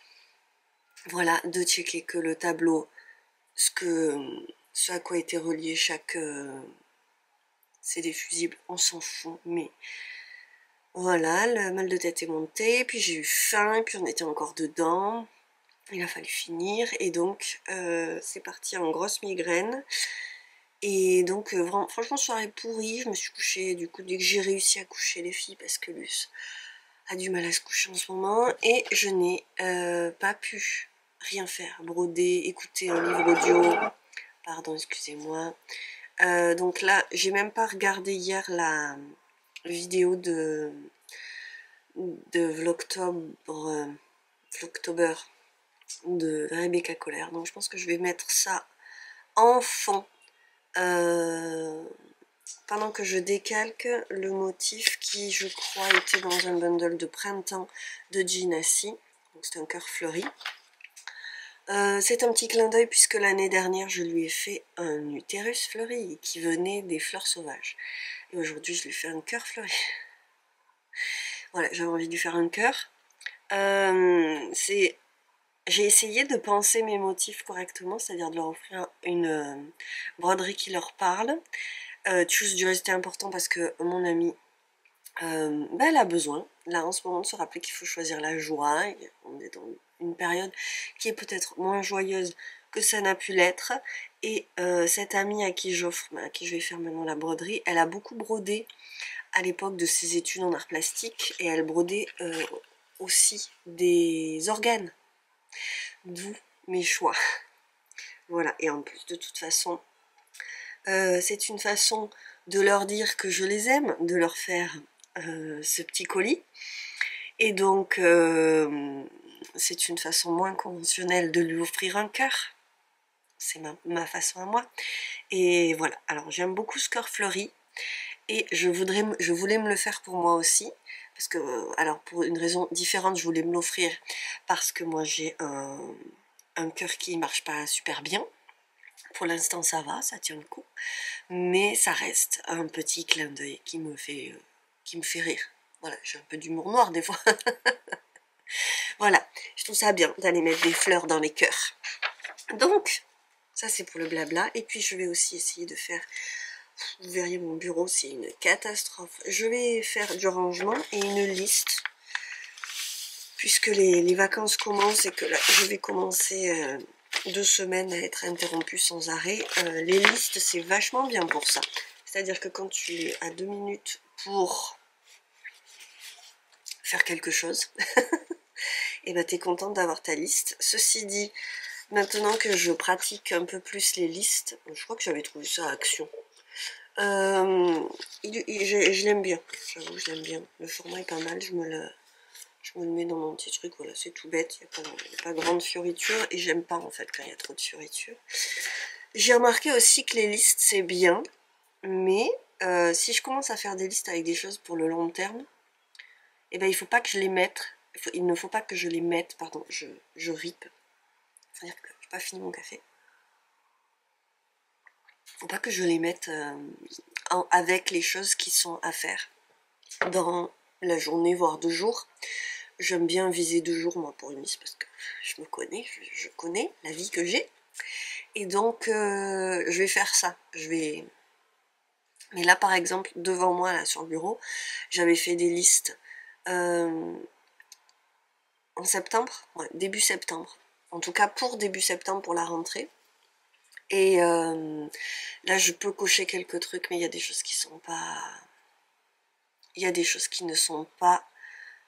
Voilà, de checker que le tableau, ce à quoi était relié chaque CD fusible, on s'en fout, mais voilà, le mal de tête est monté, puis j'ai eu faim, et puis on était encore dedans, il a fallu finir, et donc c'est parti en grosse migraine. Et donc franchement, soirée pourrie, je me suis couchée, du coup dès que j'ai réussi à coucher les filles, parce que Luce a du mal à se coucher en ce moment, et je n'ai pas pu rien faire, broder, écouter un livre audio, pardon, excusez-moi. Donc là, j'ai même pas regardé hier la vidéo de Vlogtober de Rebecca Colère, donc je pense que je vais mettre ça en fond pendant que je décalque le motif qui, je crois, était dans un bundle de printemps de Ginassi. Donc c'est un cœur fleuri. C'est un petit clin d'œil puisque l'année dernière je lui ai fait un utérus fleuri qui venait des fleurs sauvages. Et aujourd'hui je lui fais un cœur fleuri. Voilà, j'avais envie de lui faire un cœur. J'ai essayé de penser mes motifs correctement, c'est-à-dire de leur offrir une broderie qui leur parle. Chose du reste important parce que mon amie, elle a besoin, là en ce moment, de se rappeler qu'il faut choisir la joie. Et on est dans une période qui est peut-être moins joyeuse que ça n'a pu l'être. Et cette amie à qui je vais faire maintenant la broderie, elle a beaucoup brodé à l'époque de ses études en art plastique, et elle brodait aussi des organes. D'où mes choix. Voilà, et en plus de toute façon, c'est une façon de leur dire que je les aime, de leur faire ce petit colis. Et donc, c'est une façon moins conventionnelle de lui offrir un cœur. C'est ma façon à moi. Et voilà, alors j'aime beaucoup ce cœur fleuri. Et je voulais me le faire pour moi aussi. Parce que, alors pour une raison différente, je voulais me l'offrir. Parce que moi j'ai un cœur qui marche pas super bien. Pour l'instant ça va, ça tient le coup. Mais ça reste un petit clin d'œil qui me fait rire. Voilà, j'ai un peu d'humour noir des fois. Voilà, je trouve ça bien d'aller mettre des fleurs dans les cœurs. Donc, ça c'est pour le blabla. Et puis je vais aussi essayer de faire... Vous verriez mon bureau, c'est une catastrophe. Je vais faire du rangement et une liste. Puisque les vacances commencent et que là, je vais commencer 2 semaines à être interrompue sans arrêt, les listes c'est vachement bien pour ça. C'est-à-dire que quand tu es à 2 minutes pour faire quelque chose, et ben tu es contente d'avoir ta liste. Ceci dit, maintenant que je pratique un peu plus les listes, je crois que j'avais trouvé ça à Action. Je l'aime bien, j'avoue, je l'aime bien. Le format est pas mal, je me le mets dans mon petit truc, voilà, c'est tout bête, il n'y a pas grande fioriture, et j'aime pas en fait quand il y a trop de fioriture. J'ai remarqué aussi que les listes c'est bien, mais si je commence à faire des listes avec des choses pour le long terme, et ben il faut pas que je les mette, il ne faut pas que je les mette, pardon, je rip, c'est-à-dire que j'ai pas fini mon café. Faut pas que je les mette avec les choses qui sont à faire dans la journée, voire 2 jours. J'aime bien viser 2 jours moi pour une liste parce que je me connais, je connais la vie que j'ai. Et donc je vais faire ça. Mais là par exemple, devant moi là sur le bureau, j'avais fait des listes en septembre, ouais, début septembre. En tout cas pour début septembre pour la rentrée. Et là je peux cocher quelques trucs, mais il y a des choses qui sont pas... Il y a des choses qui ne sont pas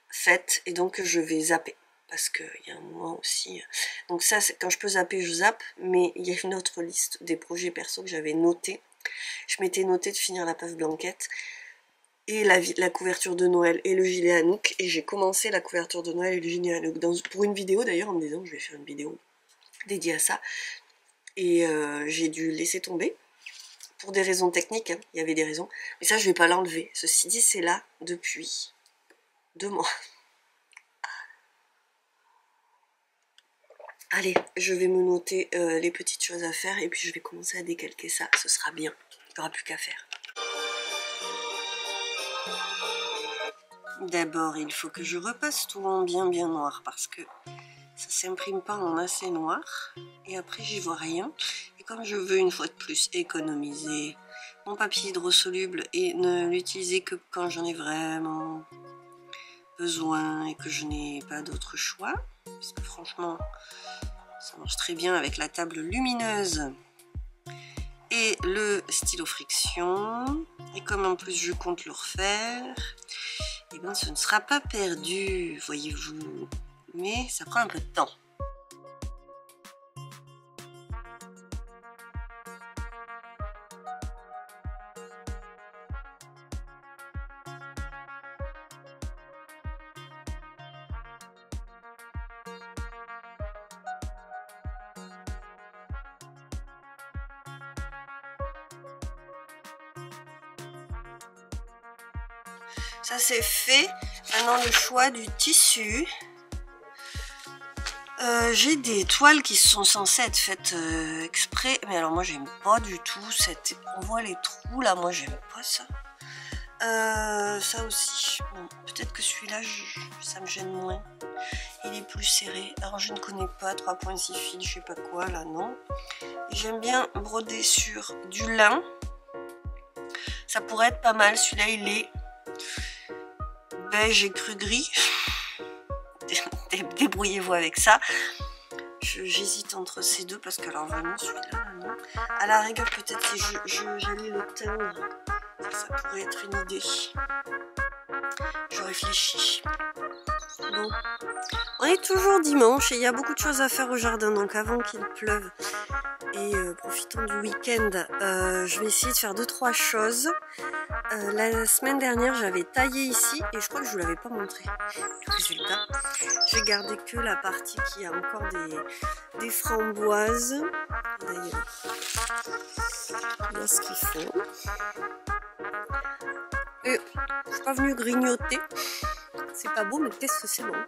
faites et donc je vais zapper. Parce qu'il y a un moment aussi... Donc ça, quand je peux zapper, je zappe. Mais il y a une autre liste des projets perso que j'avais noté. Je m'étais noté de finir la Puff Blanquette et la couverture de Noël et le gilet Anouk. Et j'ai commencé la couverture de Noël et le gilet Anouk pour une vidéo d'ailleurs, en me disant que je vais faire une vidéo dédiée à ça. Et j'ai dû laisser tomber. Pour des raisons techniques, hein. Il y avait des raisons. Mais ça, je vais pas l'enlever. Ceci dit, c'est là depuis 2 mois. Allez, je vais me noter les petites choses à faire et puis je vais commencer à décalquer ça. Ce sera bien. Il n'y aura plus qu'à faire. D'abord, il faut que je repasse tout en bien noir parce que ça s'imprime pas en assez noir. Et après, j'y vois rien. Et comme je veux une fois de plus économiser mon papier hydrosoluble et ne l'utiliser que quand j'en ai vraiment besoin et que je n'ai pas d'autre choix, parce que franchement, ça marche très bien avec la table lumineuse et le stylo friction. Et comme en plus je compte le refaire, et bien ce ne sera pas perdu, voyez-vous. Mais ça prend un peu de temps. Ça c'est fait. Maintenant le choix du tissu. J'ai des toiles qui sont censées être faites exprès. Mais alors moi j'aime pas du tout cette... On voit les trous là, moi j'aime pas ça. Ça aussi. Bon, peut-être que celui-là, ça me gêne moins. Il est plus serré. Alors je ne connais pas 3.6 fils, je sais pas quoi là, non. J'aime bien broder sur du lin. Ça pourrait être pas mal. Celui-là il est beige et cru gris. Débrouillez-vous avec ça. J'hésite entre ces deux parce que alors vraiment celui-là, non. À la rigueur peut-être si j'allais le teindre, ça pourrait être une idée. Je réfléchis. Bon, on est toujours dimanche et il y a beaucoup de choses à faire au jardin, donc avant qu'il pleuve et profitons du week-end, je vais essayer de faire 2-3 choses. La semaine dernière j'avais taillé ici et je crois que je vous l'avais pas montré le résultat. J'ai gardé que la partie qui a encore des framboises. D'ailleurs, voilà ce qu'ils font. Et je suis pas venue grignoter. C'est pas beau, mais qu'est-ce que c'est bon.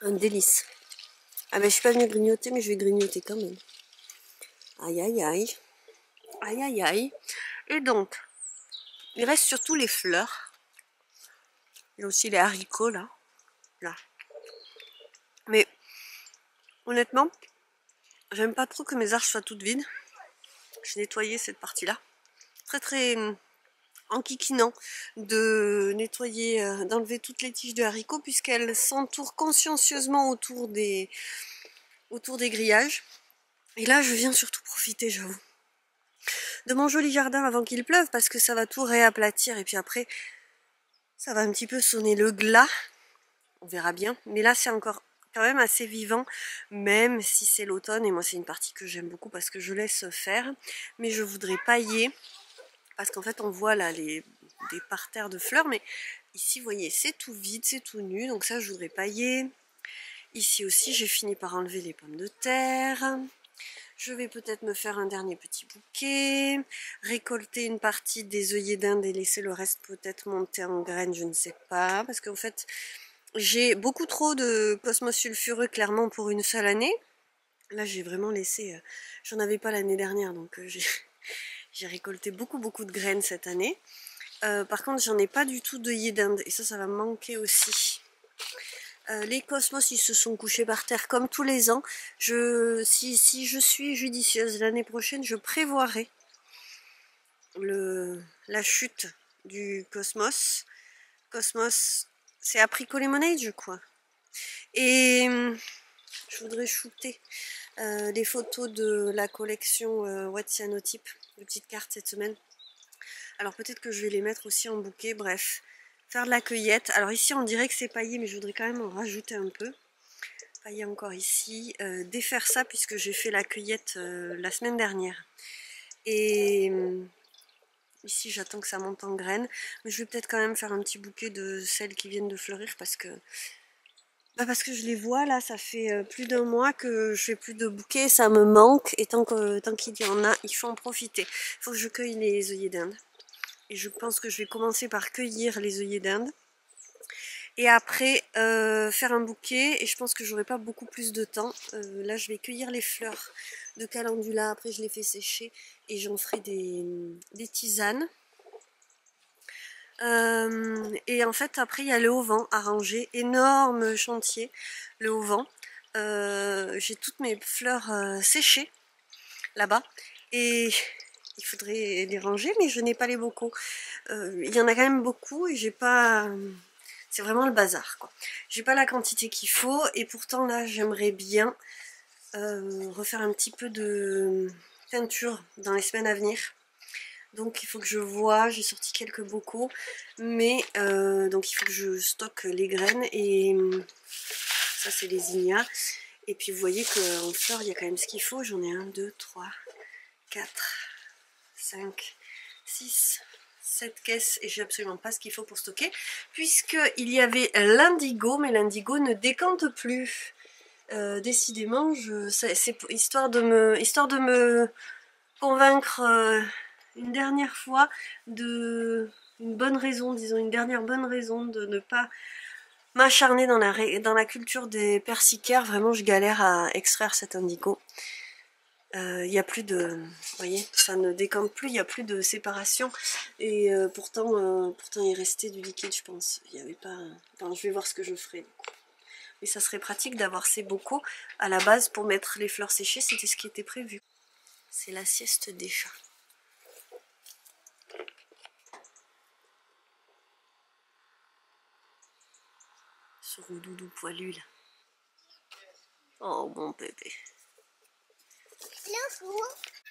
Un délice. Ah ben je suis pas venue grignoter, mais je vais grignoter quand même. Aïe aïe aïe. Aïe aïe aïe. Et donc, il reste surtout les fleurs. Il y a aussi les haricots là. Là. Mais honnêtement, j'aime pas trop que mes arches soient toutes vides. J'ai nettoyé cette partie-là. Très enquiquinant de nettoyer, d'enlever toutes les tiges de haricots puisqu'elles s'entourent consciencieusement autour des autour des grillages. Et là, je viens surtout profiter, j'avoue, de mon joli jardin avant qu'il pleuve, parce que ça va tout réaplatir. Et puis après, ça va un petit peu sonner le glas. On verra bien. Mais là, c'est encore quand même assez vivant, même si c'est l'automne. Et moi, c'est une partie que j'aime beaucoup parce que je laisse faire. Mais je voudrais pailler, parce qu'en fait, on voit là des parterres de fleurs. Mais ici, vous voyez, c'est tout vide, c'est tout nu. Donc ça, je voudrais pailler. Ici aussi, j'ai fini par enlever les pommes de terre. Je vais peut-être me faire un dernier petit bouquet, récolter une partie des œillets d'Inde et laisser le reste peut-être monter en graines, je ne sais pas. Parce qu'en fait, j'ai beaucoup trop de cosmos sulfureux clairement pour une seule année. Là, j'ai vraiment laissé... j'en avais pas l'année dernière, donc j'ai récolté beaucoup de graines cette année. Par contre, j'en ai pas du tout d'œillets d'Inde et ça va me manquer aussi. Les cosmos, ils se sont couchés par terre comme tous les ans. Si je suis judicieuse l'année prochaine, je prévoirai la chute du cosmos. Cosmos, c'est Apricot Lemonade, je crois. Et je voudrais shooter des photos de la collection Cyanotype, de petites cartes cette semaine. Alors peut-être que je vais les mettre aussi en bouquet, bref. Faire de la cueillette. Alors ici on dirait que c'est paillé, mais je voudrais quand même en rajouter un peu. Pailler encore ici. Défaire ça puisque j'ai fait la cueillette la semaine dernière. Et ici j'attends que ça monte en graines. Mais je vais peut-être quand même faire un petit bouquet de celles qui viennent de fleurir parce que je les vois là, ça fait plus d'un mois que je fais plus de bouquets, ça me manque. Et tant qu'il y en a, il faut en profiter. Il faut que je cueille les œillets d'Inde. Et je pense que je vais commencer par cueillir les œillets d'Inde. Et après faire un bouquet. Et je pense que j'aurai pas beaucoup plus de temps. Là je vais cueillir les fleurs de calendula. Après je les fais sécher. Et j'en ferai des tisanes. Et en fait après il y a le haut-vent à ranger. Énorme chantier. Le haut-vent. J'ai toutes mes fleurs séchées là-bas. Et... il faudrait les ranger, mais je n'ai pas les bocaux. Il y en a quand même beaucoup et j'ai pas... c'est vraiment le bazar, quoi. J'ai pas la quantité qu'il faut et pourtant là j'aimerais bien refaire un petit peu de teinture dans les semaines à venir. Donc il faut que je vois, j'ai sorti quelques bocaux, mais donc il faut que je stocke les graines et ça c'est les zinnias. Et puis vous voyez qu'en fleurs il y a quand même ce qu'il faut. J'en ai 1, 2, 3, 4... 5, 6, 7 caisses et j'ai absolument pas ce qu'il faut pour stocker puisqu'il y avait l'indigo, mais l'indigo ne décante plus. Décidément, c'est histoire de me convaincre une dernière fois une bonne raison, disons une dernière bonne raison de ne pas m'acharner dans la culture des persicaires. Vraiment, je galère à extraire cet indigo. Il n'y a plus de... vous voyez, ça ne décante plus, il n'y a plus de séparation. Et pourtant il restait du liquide, je pense. Il n'y avait pas... Enfin, je vais voir ce que je ferai. Mais ça serait pratique d'avoir ces bocaux à la base pour mettre les fleurs séchées, c'était ce qui était prévu. C'est la sieste des chats. Sur le doudou poilu là. Oh mon bébé.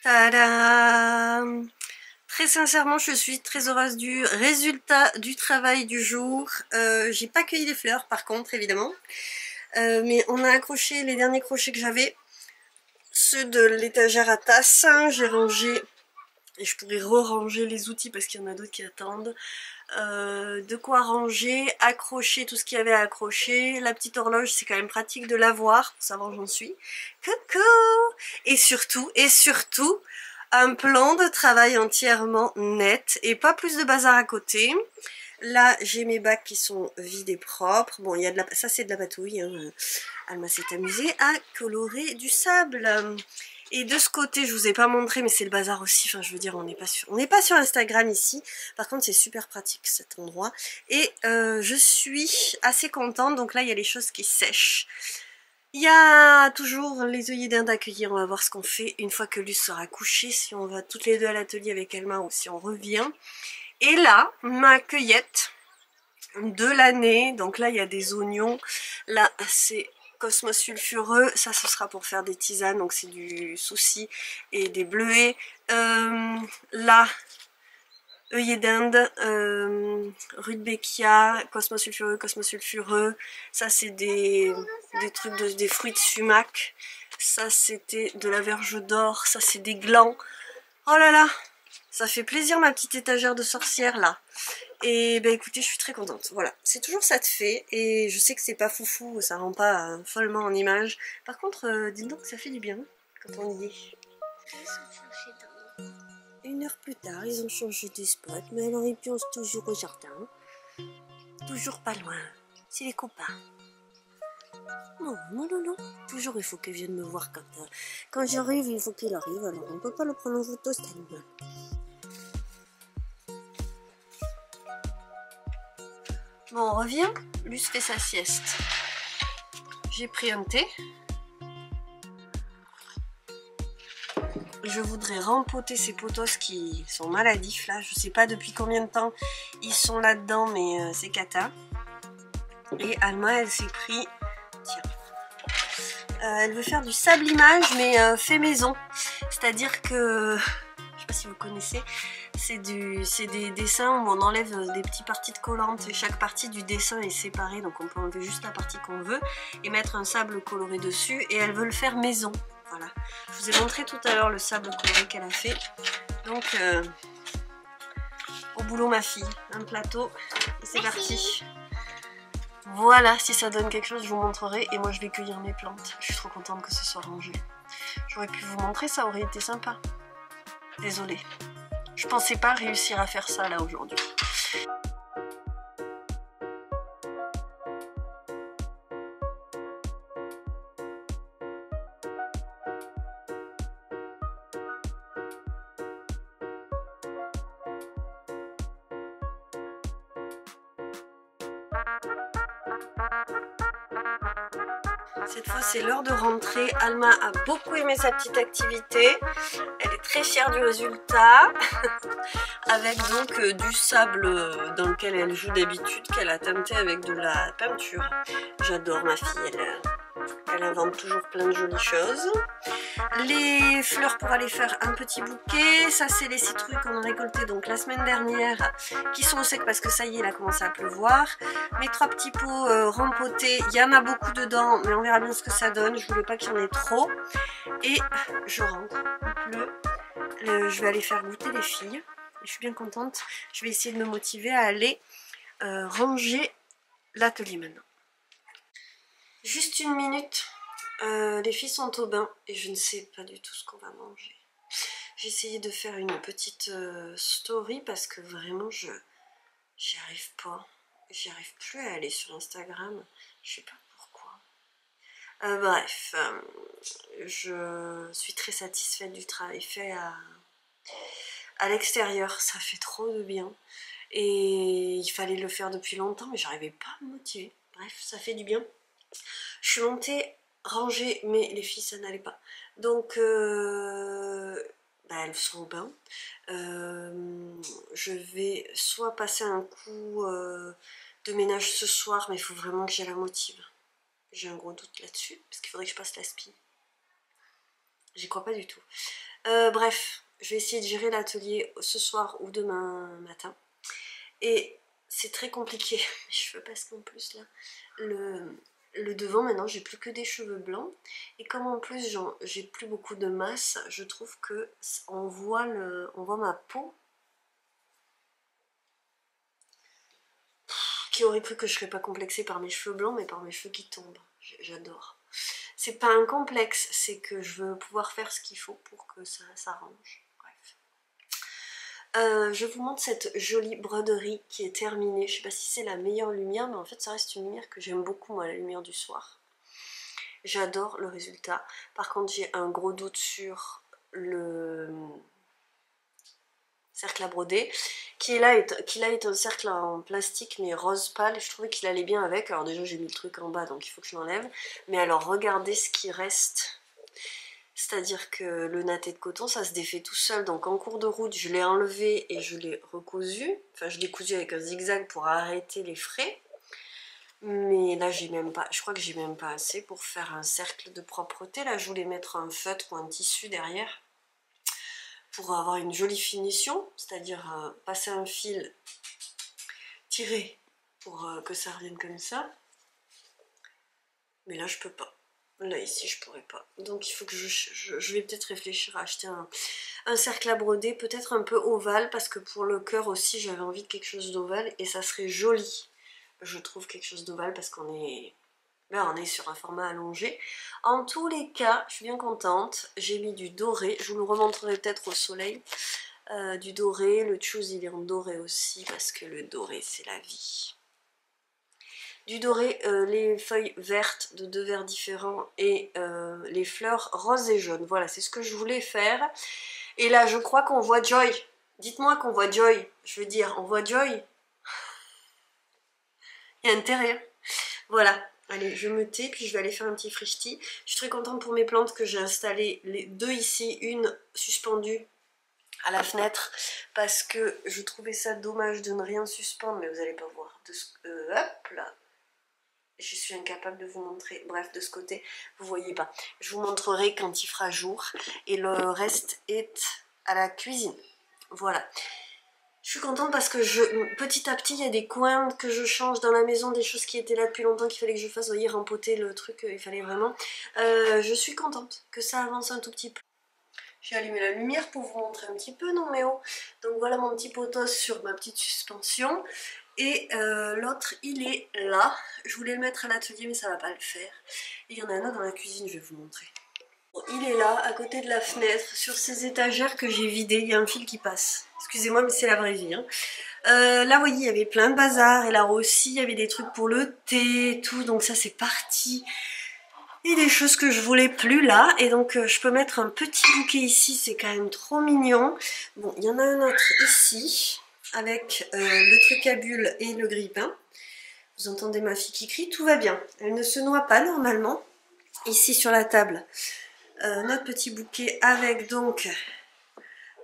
Tadam! Très sincèrement, je suis très heureuse du résultat du travail du jour. J'ai pas cueilli les fleurs par contre, évidemment. Mais on a accroché les derniers crochets que j'avais. Ceux de l'étagère à tasses. J'ai rangé, et je pourrais re-ranger les outils parce qu'il y en a d'autres qui attendent. De quoi ranger, accrocher tout ce qu'il y avait à accrocher. La petite horloge, c'est quand même pratique de l'avoir pour savoir où j'en suis. Coucou! Et surtout, un plan de travail entièrement net et pas plus de bazar à côté. Là, j'ai mes bacs qui sont vides et propres. Bon, il y a ça c'est de la patouille. Hein. Alma s'est amusée à colorer du sable. Et de ce côté, je vous ai pas montré, mais c'est le bazar aussi. Enfin, je veux dire, on n'est pas sur Instagram ici. Par contre, c'est super pratique cet endroit. Et je suis assez contente. Donc là, il y a les choses qui sèchent. Il y a toujours les œillets d'Inde à cueillir. On va voir ce qu'on fait une fois que Luce sera couchée. Si on va toutes les deux à l'atelier avec Alma ou si on revient. Et là, ma cueillette de l'année. Donc là, il y a des oignons. Là, c'est Cosmos sulfureux, ça ce sera pour faire des tisanes, donc c'est du souci et des bleuets. Là, œillet d'Inde, rudbeckia, cosmos sulfureux, ça c'est des trucs, des fruits de sumac, ça c'était de la verge d'or, ça c'est des glands. Oh là là, ça fait plaisir ma petite étagère de sorcière là. Et ben écoutez, je suis très contente. Voilà, c'est toujours ça de fait. Et je sais que c'est pas foufou, ça rend pas follement en image. Par contre, dites donc que ça fait du bien quand on y est. 1 heure plus tard, ils ont changé de spot, mais alors ils pioncent toujours au jardin. Toujours pas loin. C'est les copains. Non, non, non, non. Toujours il faut qu'ils viennent me voir quand j'arrive, il faut qu'il arrive. Alors on peut pas le prendre en photo, c'est animal. Bon, on revient. Luce fait sa sieste. J'ai pris un thé. Je voudrais rempoter ces potos qui sont maladifs là. Je sais pas depuis combien de temps ils sont là-dedans, mais c'est cata. Et Alma, elle s'est pris... Tiens. Elle veut faire du sablimage, mais fait maison. C'est-à-dire que... Je sais pas si vous connaissez... C'est des dessins où on enlève des petites parties de collantes et chaque partie du dessin est séparée, donc on peut enlever juste la partie qu'on veut et mettre un sable coloré dessus, et elle veut le faire maison. Voilà. Je vous ai montré tout à l'heure le sable coloré qu'elle a fait. Donc au boulot ma fille, un plateau et c'est parti. Voilà, si ça donne quelque chose je vous montrerai, et moi je vais cueillir mes plantes. Je suis trop contente que ce soit rangé. J'aurais pu vous montrer, ça aurait été sympa. Désolée. Je pensais pas réussir à faire ça là aujourd'hui. Cette fois c'est l'heure de rentrer. Alma a beaucoup aimé sa petite activité. Elle est très fière du résultat. Avec donc du sable dans lequel elle joue d'habitude, qu'elle a teinté avec de la peinture. J'adore ma fille, elle invente toujours plein de jolies choses. Les fleurs pour aller faire un petit bouquet, ça c'est les citrouilles qu'on a récoltées donc la semaine dernière, qui sont au sec parce que ça y est, il a commencé à pleuvoir. Mes 3 petits pots rempotés, il y en a beaucoup dedans, mais on verra bien ce que ça donne. Je voulais pas qu'il y en ait trop. Et je rentre, il pleut. Je vais aller faire goûter les filles. Je suis bien contente. Je vais essayer de me motiver à aller ranger l'atelier maintenant. Juste 1 minute. Les filles sont au bain et je ne sais pas du tout ce qu'on va manger. J'ai essayé de faire une petite story parce que vraiment j'y arrive pas. J'y arrive plus à aller sur Instagram. Je sais pas pourquoi. Bref, je suis très satisfaite du travail fait à l'extérieur. Ça fait trop de bien. Et il fallait le faire depuis longtemps, mais j'arrivais pas à me motiver. Bref, ça fait du bien. Je suis montée ranger, mais les filles ça n'allait pas. Donc elles sont au bain. Je vais soit passer un coup de ménage ce soir, mais il faut vraiment que j'ai la motive. J'ai un gros doute là-dessus, parce qu'il faudrait que je passe la spie. J'y crois pas du tout. Bref, je vais essayer de gérer l'atelier ce soir ou demain matin. Et c'est très compliqué, mes cheveux, parce qu'en plus là, le devant maintenant j'ai plus que des cheveux blancs, et comme en plus j'ai plus beaucoup de masse, je trouve que on voit ma peau. Qui aurait cru que je serais pas complexée par mes cheveux blancs, mais par mes cheveux qui tombent. J'adore. C'est pas un complexe, c'est que je veux pouvoir faire ce qu'il faut pour que ça s'arrange. Je vous montre cette jolie broderie qui est terminée. Je sais pas si c'est la meilleure lumière, mais en fait ça reste une lumière que j'aime beaucoup, moi, la lumière du soir. J'adore le résultat. Par contre j'ai un gros doute sur le cercle à broder, qui là est un cercle en plastique mais rose pâle. Je trouvais qu'il allait bien avec. Alors déjà j'ai mis le truc en bas, donc il faut que je l'enlève. Mais alors regardez ce qui reste. C'est-à-dire que le natté de coton, ça se défait tout seul. Donc en cours de route, je l'ai enlevé et je l'ai recousu. Enfin, je l'ai cousu avec un zigzag pour arrêter les frais. Mais là j'ai même pas, je crois que j'ai même pas assez pour faire un cercle de propreté. Là je voulais mettre un feutre ou un tissu derrière pour avoir une jolie finition, c'est-à-dire passer un fil tiré pour que ça revienne comme ça. Mais là je peux pas. Là ici je pourrais pas. Donc il faut que je vais peut-être réfléchir à acheter un cercle à broder, peut-être un peu ovale, parce que pour le cœur aussi j'avais envie de quelque chose d'ovale et ça serait joli. Je trouve quelque chose d'ovale parce qu'on est... Là, on est sur un format allongé. En tous les cas, je suis bien contente. J'ai mis du doré. Je vous le remontrerai peut-être au soleil. Du doré. Le choose, il est en doré aussi parce que le doré, c'est la vie. Du doré, les feuilles vertes de 2 verres différents et les fleurs roses et jaunes. Voilà, c'est ce que je voulais faire. Et là, je crois qu'on voit Joy. Dites-moi qu'on voit Joy. Je veux dire, on voit Joy. Il y a intérêt. Voilà. Allez, je me tais, puis je vais aller faire un petit frichti. Je suis très contente pour mes plantes que j'ai installé les 2 ici, une suspendue à la fenêtre, parce que je trouvais ça dommage de ne rien suspendre, mais vous n'allez pas voir. Hop là. Je suis incapable de vous montrer. Bref, de ce côté, vous voyez pas. Je vous montrerai quand il fera jour. Et le reste est à la cuisine. Voilà. Je suis contente parce que petit à petit, il y a des coins que je change dans la maison, des choses qui étaient là depuis longtemps qu'il fallait que je fasse. Vous voyez, rempoter le truc, il fallait vraiment. Je suis contente que ça avance un tout petit peu. J'ai allumé la lumière pour vous montrer un petit peu, non mais oh. Donc voilà mon petit potos sur ma petite suspension. Et l'autre, il est là. Je voulais le mettre à l'atelier, mais ça va pas le faire. Et il y en a un autre dans la cuisine, je vais vous montrer. Il est là, à côté de la fenêtre, sur ces étagères que j'ai vidées. Il y a un fil qui passe. Excusez-moi, mais c'est la vraie vie. Hein. Là, vous voyez, il y avait plein de bazar. Et là aussi, il y avait des trucs pour le thé et tout. Donc ça, c'est parti. Et des choses que je voulais plus là. Et donc, je peux mettre un petit bouquet ici. C'est quand même trop mignon. Bon, il y en a un autre ici. Avec le truc à bulles et le grille-pain. Vous entendez ma fille qui crie. Tout va bien. Elle ne se noie pas normalement. Ici, sur la table. Notre petit bouquet avec donc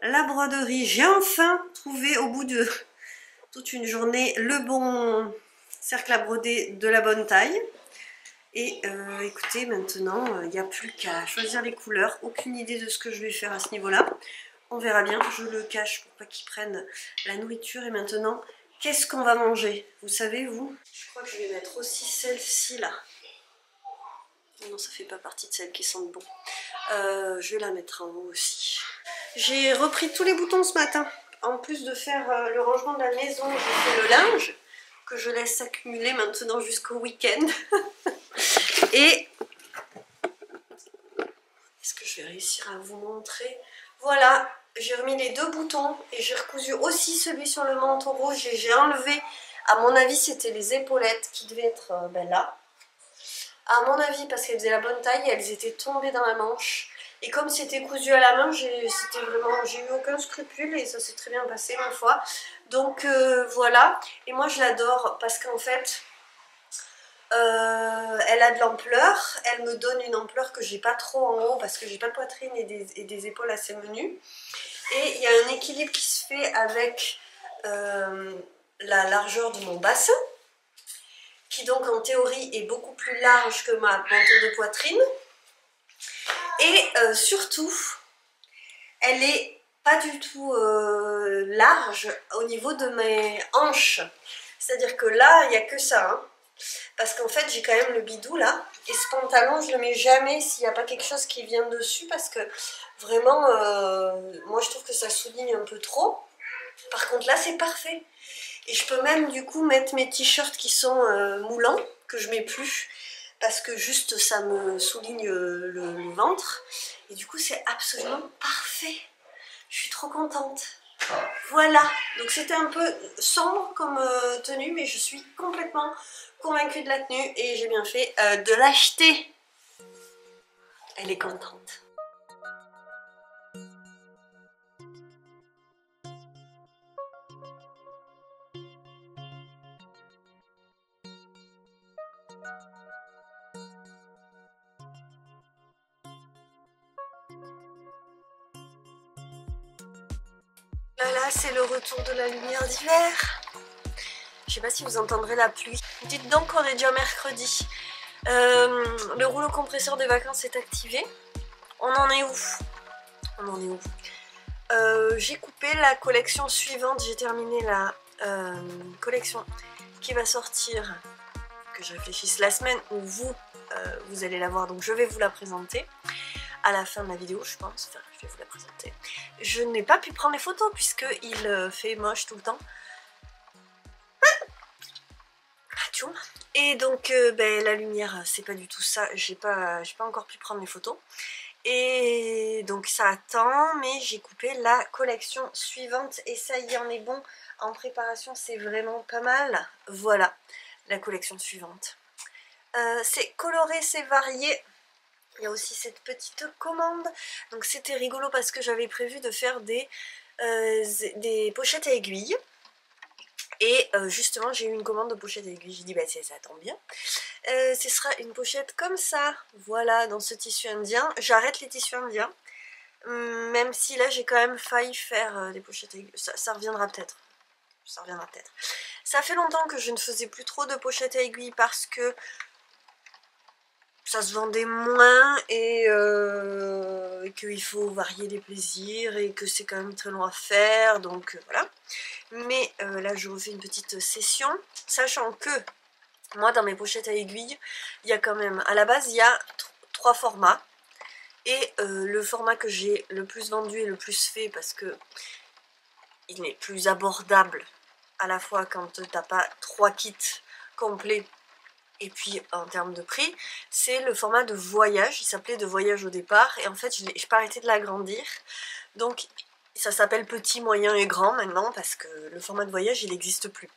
la broderie. J'ai enfin trouvé au bout de toute une journée le bon cercle à broder de la bonne taille. Et écoutez, maintenant il n'y a plus qu'à choisir les couleurs. Aucune idée de ce que je vais faire à ce niveau là. On verra bien, je le cache pour pas qu'ils prennent la nourriture. Et maintenant, qu'est-ce qu'on va manger? Vous savez vous? Je crois que je vais mettre aussi celle-ci là. Non, ça fait pas partie de celles qui sentent bon. Je vais la mettre en haut aussi. J'ai repris tous les boutons ce matin. En plus de faire le rangement de la maison, j'ai fait le linge que je laisse s'accumuler maintenant jusqu'au week-end. Et est-ce que je vais réussir à vous montrer? Voilà, j'ai remis les 2 boutons et j'ai recousu aussi celui sur le manteau rouge et j'ai enlevé, à mon avis c'était les épaulettes qui devaient être là. À mon avis, parce qu'elles faisaient la bonne taille, elles étaient tombées dans la manche. Et comme c'était cousu à la main, j'ai eu aucun scrupule et ça s'est très bien passé ma foi. Donc voilà. Et moi je l'adore parce qu'en fait, elle a de l'ampleur. Elle me donne une ampleur que j'ai pas trop en haut parce que j'ai pas de poitrine et des épaules assez menues. Et il y a un équilibre qui se fait avec la largeur de mon bassin, qui donc en théorie est beaucoup plus large que ma manteau de poitrine. Et surtout, elle est pas du tout large au niveau de mes hanches. C'est-à-dire que là, il n'y a que ça. Hein. Parce qu'en fait, j'ai quand même le bidou là. Et ce pantalon, je le mets jamais s'il n'y a pas quelque chose qui vient dessus. Parce que vraiment, moi je trouve que ça souligne un peu trop. Par contre là, c'est parfait. Et je peux même du coup mettre mes t-shirts qui sont moulants, que je mets plus, parce que juste ça me souligne le ventre. Et du coup c'est absolument parfait. Je suis trop contente. Voilà, donc c'était un peu sombre comme tenue, mais je suis complètement convaincue de la tenue et j'ai bien fait de l'acheter. Elle est contente. Là, c'est le retour de la lumière d'hiver. Je sais pas si vous entendrez la pluie. Dites donc qu'on est déjà mercredi. Le rouleau compresseur des vacances est activé. On en est où? On en est où? J'ai coupé la collection suivante. J'ai terminé la collection qui va sortir, que je réfléchisse, la semaine où vous allez la voir. Donc je vais vous la présenter à la fin de la vidéo, je pense. Enfin, je vais vous la présenter. Je n'ai pas pu prendre les photos puisqu'il fait moche tout le temps. Et donc la lumière, c'est pas du tout ça. J'ai pas encore pu prendre les photos. Et donc ça attend, mais j'ai coupé la collection suivante et ça y en est bon. En préparation, c'est vraiment pas mal. Voilà, la collection suivante. C'est coloré, c'est varié. Il y a aussi cette petite commande. Donc c'était rigolo parce que j'avais prévu de faire des pochettes à aiguilles. Et justement, j'ai eu une commande de pochette à aiguilles. J'ai dit, bah ça tombe bien. Ce sera une pochette comme ça. Voilà, dans ce tissu indien. J'arrête les tissus indiens. Même si là, j'ai quand même failli faire des pochettes à aiguilles. Ça reviendra peut-être. Ça reviendra peut-être. Ça fait longtemps que je ne faisais plus trop de pochettes à aiguilles parce que ça se vendait moins et qu'il faut varier les plaisirs et que c'est quand même très long à faire, donc voilà. Mais là je refais une petite session, sachant que moi dans mes pochettes à aiguilles, il y a quand même, à la base il y a 3 formats. Et le format que j'ai le plus vendu et le plus fait parce que il est plus abordable à la fois quand t'as pas 3 kits complets. Et puis en termes de prix, c'est le format de voyage, il s'appelait de voyage au départ, et en fait je n'ai pas arrêté de l'agrandir, donc ça s'appelle petit, moyen et grand maintenant, parce que le format de voyage il n'existe plus.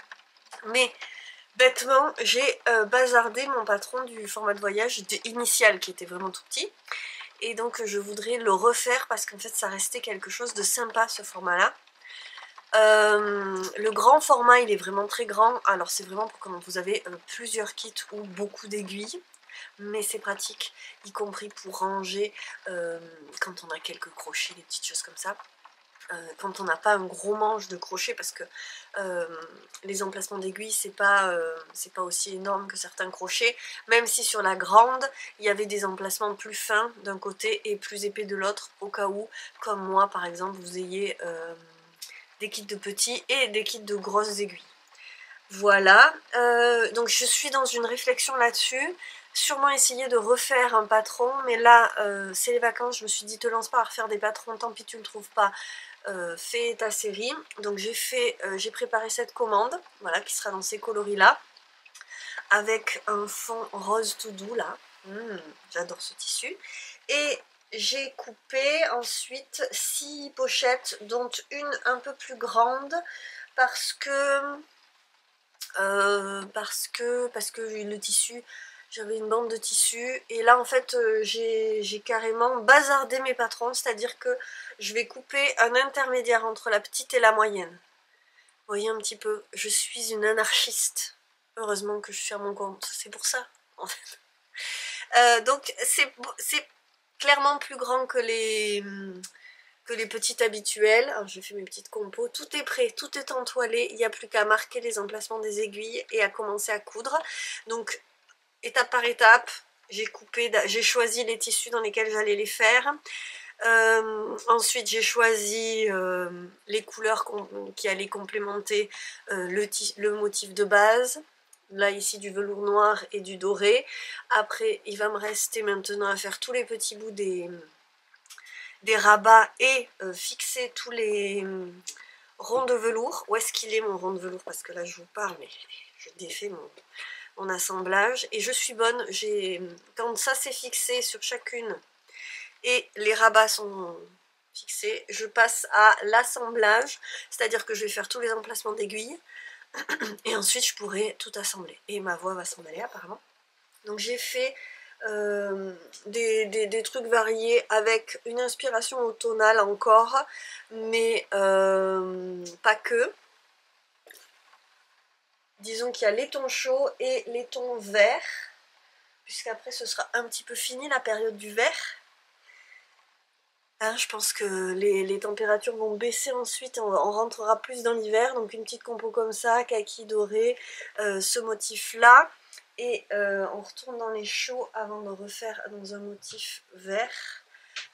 Mais bêtement, j'ai bazardé mon patron du format de voyage initial, qui était vraiment tout petit, et donc je voudrais le refaire, parce qu'en fait ça restait quelque chose de sympa ce format-là. Le grand format il est vraiment très grand, alors c'est vraiment pour quand vous avez plusieurs kits ou beaucoup d'aiguilles, mais c'est pratique, y compris pour ranger quand on a quelques crochets, des petites choses comme ça, quand on n'a pas un gros manche de crochet, parce que les emplacements d'aiguilles c'est pas aussi énorme que certains crochets, même si sur la grande il y avait des emplacements plus fins d'un côté et plus épais de l'autre, au cas où, comme moi par exemple, vous ayez des kits de petits et des kits de grosses aiguilles. Voilà, donc je suis dans une réflexion là-dessus, sûrement essayer de refaire un patron, mais là c'est les vacances, je me suis dit te lance pas à refaire des patrons, tant pis tu ne le trouves pas, fais ta série. Donc j'ai préparé cette commande, voilà, qui sera dans ces coloris là, avec un fond rose tout doux là, j'adore ce tissu, et j'ai coupé ensuite 6 pochettes, dont une un peu plus grande, parce que le tissu, j'avais une bande de tissu, et là en fait j'ai carrément bazardé mes patrons, c'est-à-dire que je vais couper un intermédiaire entre la petite et la moyenne. Vous voyez un petit peu, je suis une anarchiste. Heureusement que je suis à mon compte, c'est pour ça en fait. Donc c'est clairement plus grand que les petites habituelles. Alors, je fais mes petites compos, tout est prêt, tout est entoilé, il n'y a plus qu'à marquer les emplacements des aiguilles et à commencer à coudre. Donc étape par étape, j'ai choisi les tissus dans lesquels j'allais les faire. Ensuite j'ai choisi les couleurs qui allaient complémenter le motif de base. Là ici du velours noir et du doré. Après il va me rester maintenant à faire tous les petits bouts des rabats et fixer tous les ronds de velours. Où est-ce qu'il est mon rond de velours? Parce que là je vous parle mais je défais mon assemblage. Et je suis bonne, quand ça c'est fixé sur chacune et les rabats sont fixés, je passe à l'assemblage, c'est-à-dire que je vais faire tous les emplacements d'aiguilles et ensuite je pourrai tout assembler. Et ma voix va s'en aller apparemment. Donc j'ai fait des trucs variés avec une inspiration automnale encore, mais pas que. Disons qu'il y a les tons chauds et les tons verts, puisqu'après ce sera un petit peu fini la période du vert. Hein, je pense que les températures vont baisser ensuite, on rentrera plus dans l'hiver, donc une petite compo comme ça, kaki doré, ce motif là, et on retourne dans les chauds avant de refaire dans un motif vert.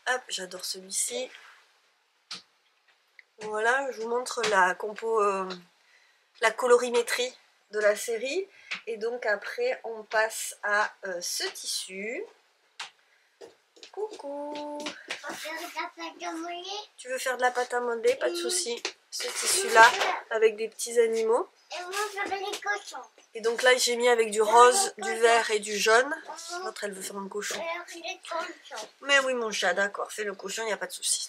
Hop, j'adore celui-ci. Voilà, je vous montre la compo, la colorimétrie de la série, et donc après on passe à ce tissu. Coucou! On va faire de la pâte à modeler. Tu veux faire de la pâte à modeler? Pas de souci. Ce tissu-là, avec des petits animaux. Et moi, je fais les cochons. Et donc là, j'ai mis avec du rose, du vert et du jaune. L'autre, elle veut faire un cochon. Et les cochons. Mais oui, mon chat, d'accord, fais le cochon, il n'y a pas de souci.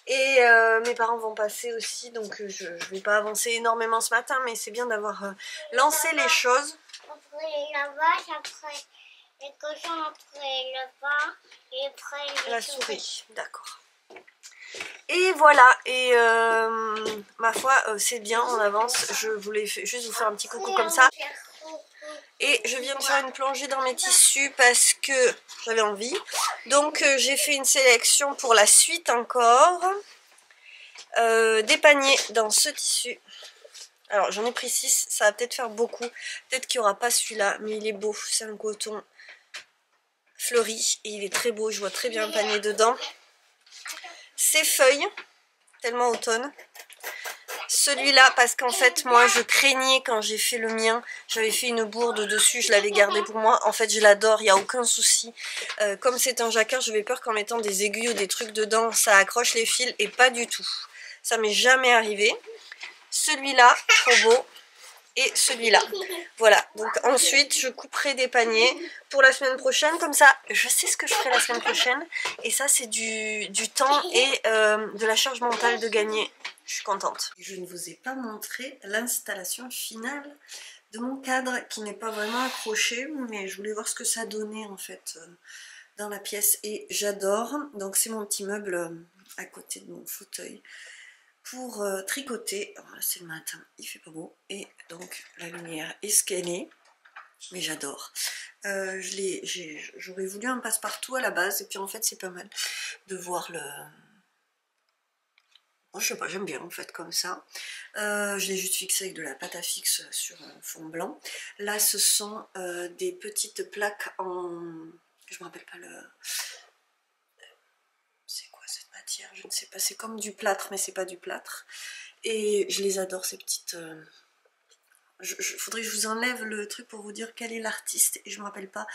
Et mes parents vont passer aussi, donc je ne vais pas avancer énormément ce matin, mais c'est bien d'avoir lancé les choses. Après la vache, après les cochons, après le pain, et après les La souris. souris, d'accord. Et voilà, et ma foi, c'est bien, on avance. Je voulais juste vous faire un petit coucou comme ça. Et je viens de faire une plongée dans mes tissus parce que j'avais envie. Donc j'ai fait une sélection pour la suite encore. Des paniers dans ce tissu. Alors j'en ai pris 6, ça va peut-être faire beaucoup. Peut-être qu'il n'y aura pas celui-là, mais il est beau. C'est un coton fleuri et il est très beau. Je vois très bien un panier dedans. Ces feuilles, tellement automne. Celui-là, parce qu'en fait, moi, je craignais quand j'ai fait le mien. J'avais fait une bourde dessus, je l'avais gardé pour moi. En fait, je l'adore, il n'y a aucun souci. Comme c'est un jacquard, j'avais peur qu'en mettant des aiguilles ou des trucs dedans, ça accroche les fils, et pas du tout. Ça m'est jamais arrivé. Celui-là, trop beau. Et celui-là. Voilà, donc ensuite je couperai des paniers pour la semaine prochaine, comme ça je sais ce que je ferai la semaine prochaine, et ça c'est du temps et de la charge mentale de gagner. Je suis contente. Je ne vous ai pas montré l'installation finale de mon cadre qui n'est pas vraiment accroché, mais je voulais voir ce que ça donnait en fait dans la pièce, et j'adore. Donc c'est mon petit meuble à côté de mon fauteuil pour tricoter. C'est le matin, il fait pas beau, et donc la lumière est ce qu'elle est, mais j'adore. J'aurais voulu un passe-partout à la base, et puis en fait c'est pas mal de voir le... Oh, je sais pas, j'aime bien en fait comme ça. Je l'ai juste fixé avec de la pâte à fixe sur un fond blanc. Là ce sont des petites plaques en... je me rappelle pas le... c'est quoi cette matière? Je ne sais pas, c'est comme du plâtre, mais c'est pas du plâtre. Et je les adore ces petites... faudrait que je vous enlève le truc pour vous dire quel est l'artiste, et je me rappelle pas.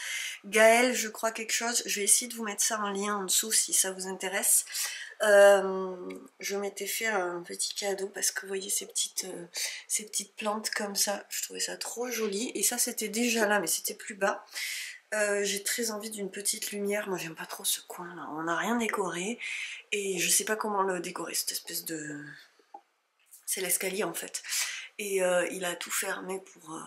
Gaël, je crois, quelque chose. Je vais essayer de vous mettre ça en lien en dessous si ça vous intéresse. Je m'étais fait un petit cadeau parce que vous voyez ces petites plantes comme ça, je trouvais ça trop joli, et ça c'était déjà là mais c'était plus bas. J'ai très envie d'une petite lumière. Moi j'aime pas trop ce coin là, on n'a rien décoré et je sais pas comment le décorer, cette espèce de... c'est l'escalier en fait, et il a tout fermé pour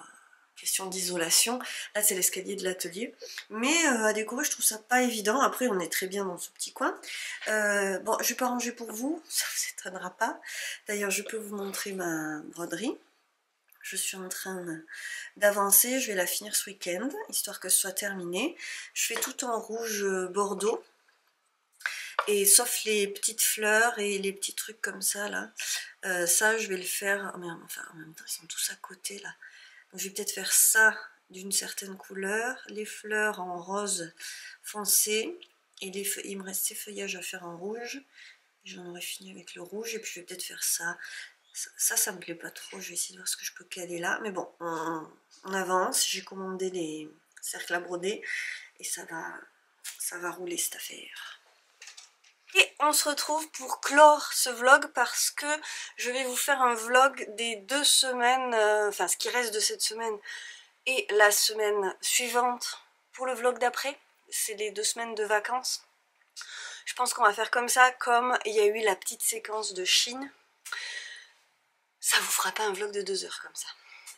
question d'isolation. Là c'est l'escalier de l'atelier, mais à décorer je trouve ça pas évident. Après on est très bien dans ce petit coin. Bon, je vais pas ranger pour vous, ça vous étonnera pas. D'ailleurs je peux vous montrer ma broderie. Je suis en train d'avancer, je vais la finir ce week-end, histoire que ce soit terminé. Je fais tout en rouge bordeaux, et sauf les petites fleurs et les petits trucs comme ça là, ça je vais le faire, mais enfin en même temps ils sont tous à côté là. Donc je vais peut-être faire ça d'une certaine couleur, les fleurs en rose foncé, et il me reste ces feuillages à faire en rouge. J'en aurai fini avec le rouge, et puis je vais peut-être faire ça. Ça me plaît pas trop, je vais essayer de voir ce que je peux caler là. Mais bon, on avance, j'ai commandé les cercles à broder, et ça va rouler cette affaire. Et on se retrouve pour clore ce vlog, parce que je vais vous faire un vlog des 2 semaines, enfin ce qui reste de cette semaine et la semaine suivante pour le vlog d'après. C'est les 2 semaines de vacances. Je pense qu'on va faire comme ça, comme il y a eu la petite séquence de Chine. Ça vous fera pas un vlog de 2 heures comme ça.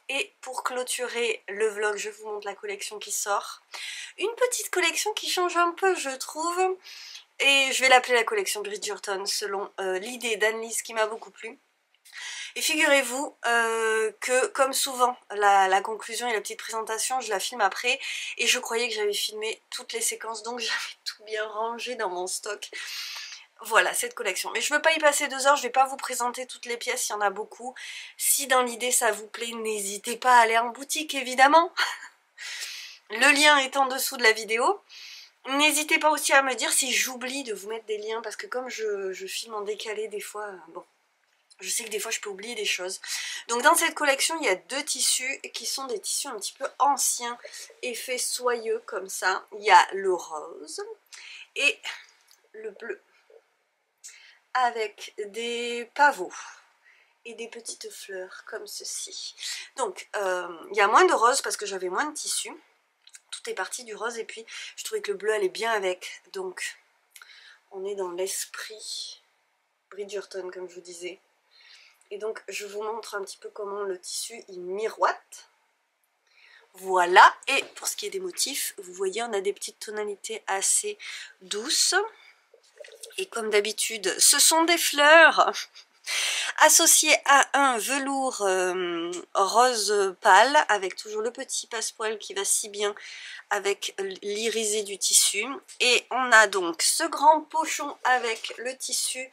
Et pour clôturer le vlog, je vous montre la collection qui sort. Une petite collection qui change un peu, je trouve. Et je vais l'appeler la collection Bridgerton selon l'idée d'Anne-Lise qui m'a beaucoup plu. Et figurez-vous que, comme souvent, la conclusion et la petite présentation, je la filme après. Et je croyais que j'avais filmé toutes les séquences, donc j'avais tout bien rangé dans mon stock. Voilà, cette collection. Mais je ne veux pas y passer 2 heures, je ne vais pas vous présenter toutes les pièces, il y en a beaucoup. Si dans l'idée ça vous plaît, n'hésitez pas à aller en boutique, évidemment. Le lien est en dessous de la vidéo. N'hésitez pas aussi à me dire si j'oublie de vous mettre des liens, parce que comme je filme en décalé des fois, bon, je sais que des fois je peux oublier des choses. Donc dans cette collection, il y a 2 tissus qui sont des tissus un petit peu anciens, effets soyeux comme ça. Il y a le rose et le bleu, avec des pavots et des petites fleurs comme ceci. Donc il y a moins de rose parce que j'avais moins de tissu. Tout est parti du rose et puis je trouvais que le bleu allait bien avec. Donc on est dans l'esprit Bridgerton comme je vous disais. Et donc je vous montre un petit peu comment le tissu il miroite. Voilà, et pour ce qui est des motifs, vous voyez on a des petites tonalités assez douces. Et comme d'habitude, ce sont des fleurs associées à un velours rose pâle, avec toujours le petit passepoil qui va si bien avec l'irisé du tissu. Et on a donc ce grand pochon avec le tissu,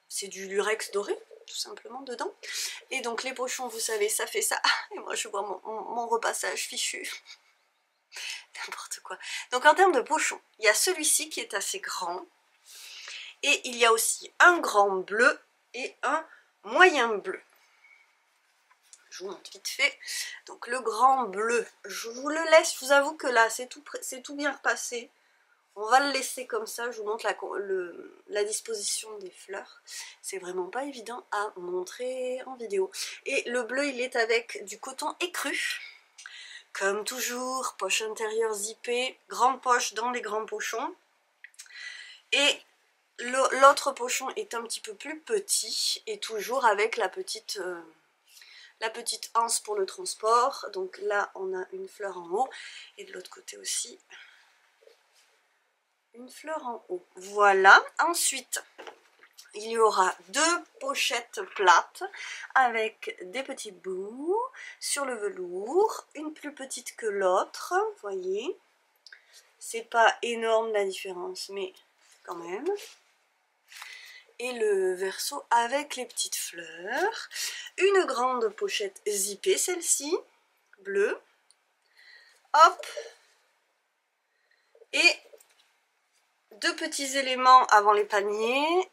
c'est du lurex doré, tout simplement dedans. Et donc les pochons, vous savez, ça fait ça. Et moi je vois mon repassage fichu. N'importe quoi. Donc en termes de pochons, il y a celui-ci qui est assez grand. Et il y a aussi un grand bleu et un moyen bleu. Je vous montre vite fait. Donc le grand bleu, je vous le laisse. Je vous avoue que là, c'est tout bien repassé. On va le laisser comme ça. Je vous montre la disposition des fleurs. C'est vraiment pas évident à montrer en vidéo. Et le bleu, il est avec du coton écru. Comme toujours, poche intérieure zippée, grande poche dans les grands pochons. Et l'autre pochon est un petit peu plus petit et toujours avec la petite anse pour le transport. Donc là, on a une fleur en haut et de l'autre côté aussi, une fleur en haut. Voilà. Ensuite, il y aura 2 pochettes plates avec des petits bouts sur le velours, une plus petite que l'autre, vous voyez. C'est pas énorme la différence, mais quand même. Et le verso avec les petites fleurs. Une grande pochette zippée, celle-ci, bleue. Hop. Et 2 petits éléments avant les paniers.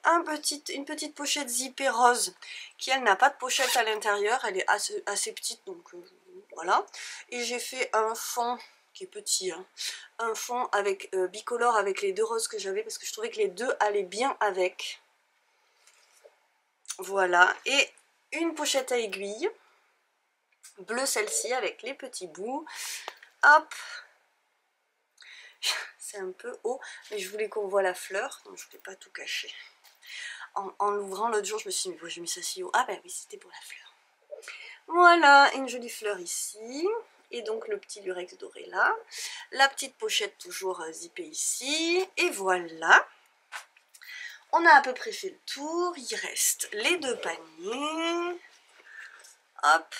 Une petite pochette zippée rose qui, elle, n'a pas de pochette à l'intérieur. Elle est assez petite, donc voilà. Et j'ai fait un fond qui est petit, hein. Un fond avec bicolore avec les 2 roses que j'avais parce que je trouvais que les 2 allaient bien avec. Voilà, et une pochette à aiguilles, bleue celle-ci avec les petits bouts. Hop, c'est un peu haut, mais je voulais qu'on voit la fleur, donc je ne voulais pas tout cacher. En l'ouvrant l'autre jour, je me suis dit, mais j'ai mis ça si haut. Ah ben oui, c'était pour la fleur. Voilà, une jolie fleur ici. Et donc le petit lurex doré là. La petite pochette toujours zippée ici. Et voilà. On a à peu près fait le tour, il reste les 2 paniers. Hop.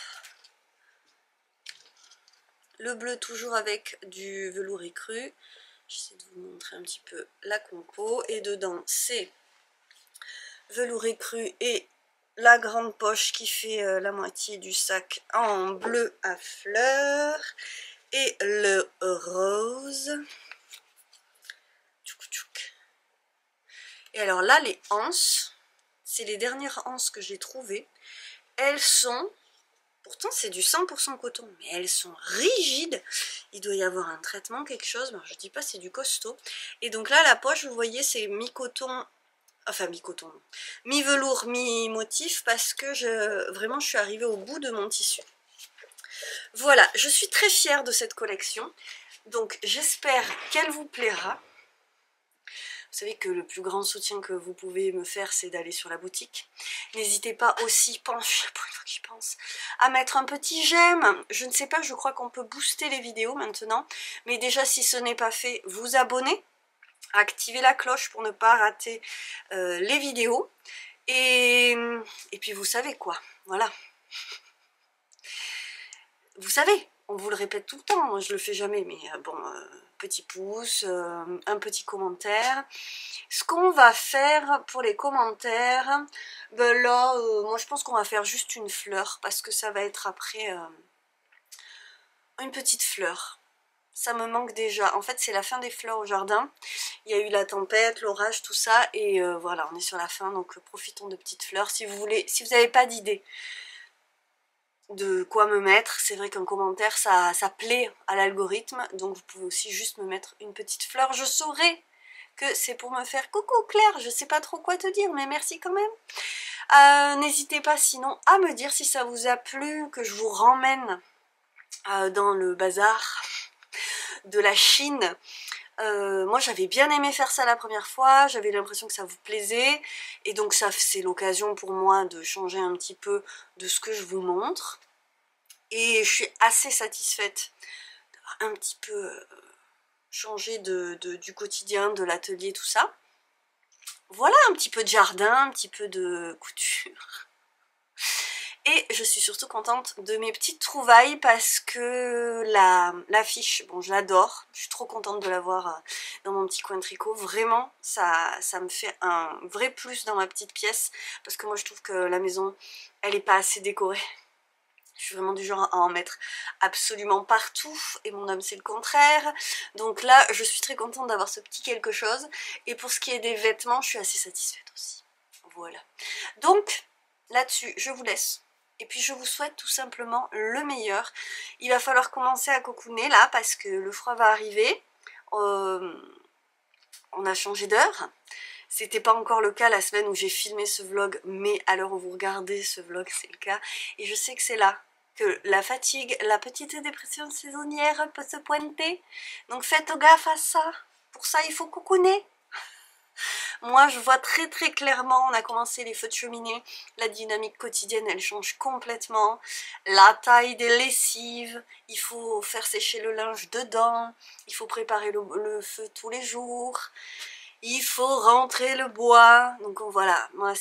Le bleu toujours avec du velours écru. J'essaie de vous montrer un petit peu la compo. Et dedans, c'est velours écru et la grande poche qui fait la moitié du sac en bleu à fleurs. Et le rose. Tchouk tchouk. Et alors là, les anses, c'est les dernières anses que j'ai trouvées. Elles sont, pourtant c'est du 100% coton, mais elles sont rigides. Il doit y avoir un traitement, quelque chose, mais je dis pas c'est du costaud. Et donc là, la poche, vous voyez, c'est mi-coton, enfin mi-coton, mi-velours, mi-motif, parce que vraiment je suis arrivée au bout de mon tissu. Voilà, je suis très fière de cette collection, donc j'espère qu'elle vous plaira. Vous savez que le plus grand soutien que vous pouvez me faire, c'est d'aller sur la boutique. N'hésitez pas aussi, pour une fois que j'y pense, à mettre un petit j'aime. Je ne sais pas, je crois qu'on peut booster les vidéos maintenant. Mais déjà, si ce n'est pas fait, vous abonnez. Activez la cloche pour ne pas rater les vidéos. Et puis vous savez quoi, voilà. Vous savez, on vous le répète tout le temps, moi je le fais jamais, mais bon... petit pouce, un petit commentaire. Ce qu'on va faire pour les commentaires, ben là, moi je pense qu'on va faire juste une fleur parce que ça va être après une petite fleur. Ça me manque déjà. En fait, c'est la fin des fleurs au jardin. Il y a eu la tempête, l'orage, tout ça. Et voilà, on est sur la fin. Donc, profitons de petites fleurs. Si vous voulez, si vous n'avez pas d'idée de quoi me mettre, c'est vrai qu'un commentaire, ça plaît à l'algorithme. Donc, vous pouvez aussi juste me mettre une petite fleur. Je saurai que c'est pour me faire coucou Claire. Je sais pas trop quoi te dire, mais merci quand même. N'hésitez pas sinon à me dire si ça vous a plu, que je vous ramène dans le bazar de la Chine. Moi j'avais bien aimé faire ça la première fois, j'avais l'impression que ça vous plaisait et donc ça c'est l'occasion pour moi de changer un petit peu de ce que je vous montre et je suis assez satisfaite d'avoir un petit peu changé du quotidien, de l'atelier, tout ça. Voilà, un petit peu de jardin, un petit peu de couture. Et je suis surtout contente de mes petites trouvailles parce que l'affiche, bon je l'adore, je suis trop contente de l'avoir dans mon petit coin de tricot. Vraiment, ça me fait un vrai plus dans ma petite pièce parce que moi je trouve que la maison, elle n'est pas assez décorée. Je suis vraiment du genre à en mettre absolument partout et mon homme c'est le contraire. Donc là, je suis très contente d'avoir ce petit quelque chose. Et pour ce qui est des vêtements, je suis assez satisfaite aussi. Voilà. Donc, là-dessus, je vous laisse. Et puis je vous souhaite tout simplement le meilleur. Il va falloir commencer à cocooner là parce que le froid va arriver. On a changé d'heure. C'était pas encore le cas la semaine où j'ai filmé ce vlog, mais à l'heure où vous regardez ce vlog, c'est le cas. Et je sais que c'est là que la fatigue, la petite dépression saisonnière peut se pointer. Donc faites gaffe à ça. Pour ça, il faut cocooner. Moi je vois très très clairement, on a commencé les feux de cheminée, la dynamique quotidienne elle change complètement, la taille des lessives, il faut faire sécher le linge dedans, il faut préparer le feu tous les jours, il faut rentrer le bois, donc voilà, moi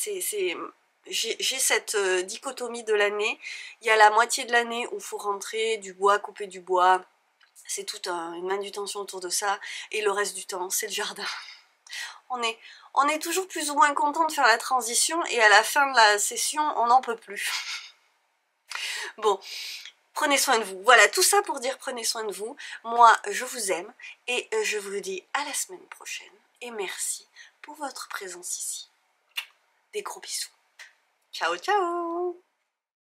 j'ai cette dichotomie de l'année, il y a la moitié de l'année où il faut rentrer du bois, couper du bois, c'est toute une manutention autour de ça, et le reste du temps c'est le jardin. On est toujours plus ou moins content de faire la transition et à la fin de la session, on n'en peut plus. Bon, prenez soin de vous. Voilà, tout ça pour dire prenez soin de vous. Moi, je vous aime et je vous dis à la semaine prochaine. Et merci pour votre présence ici. Des gros bisous. Ciao, ciao!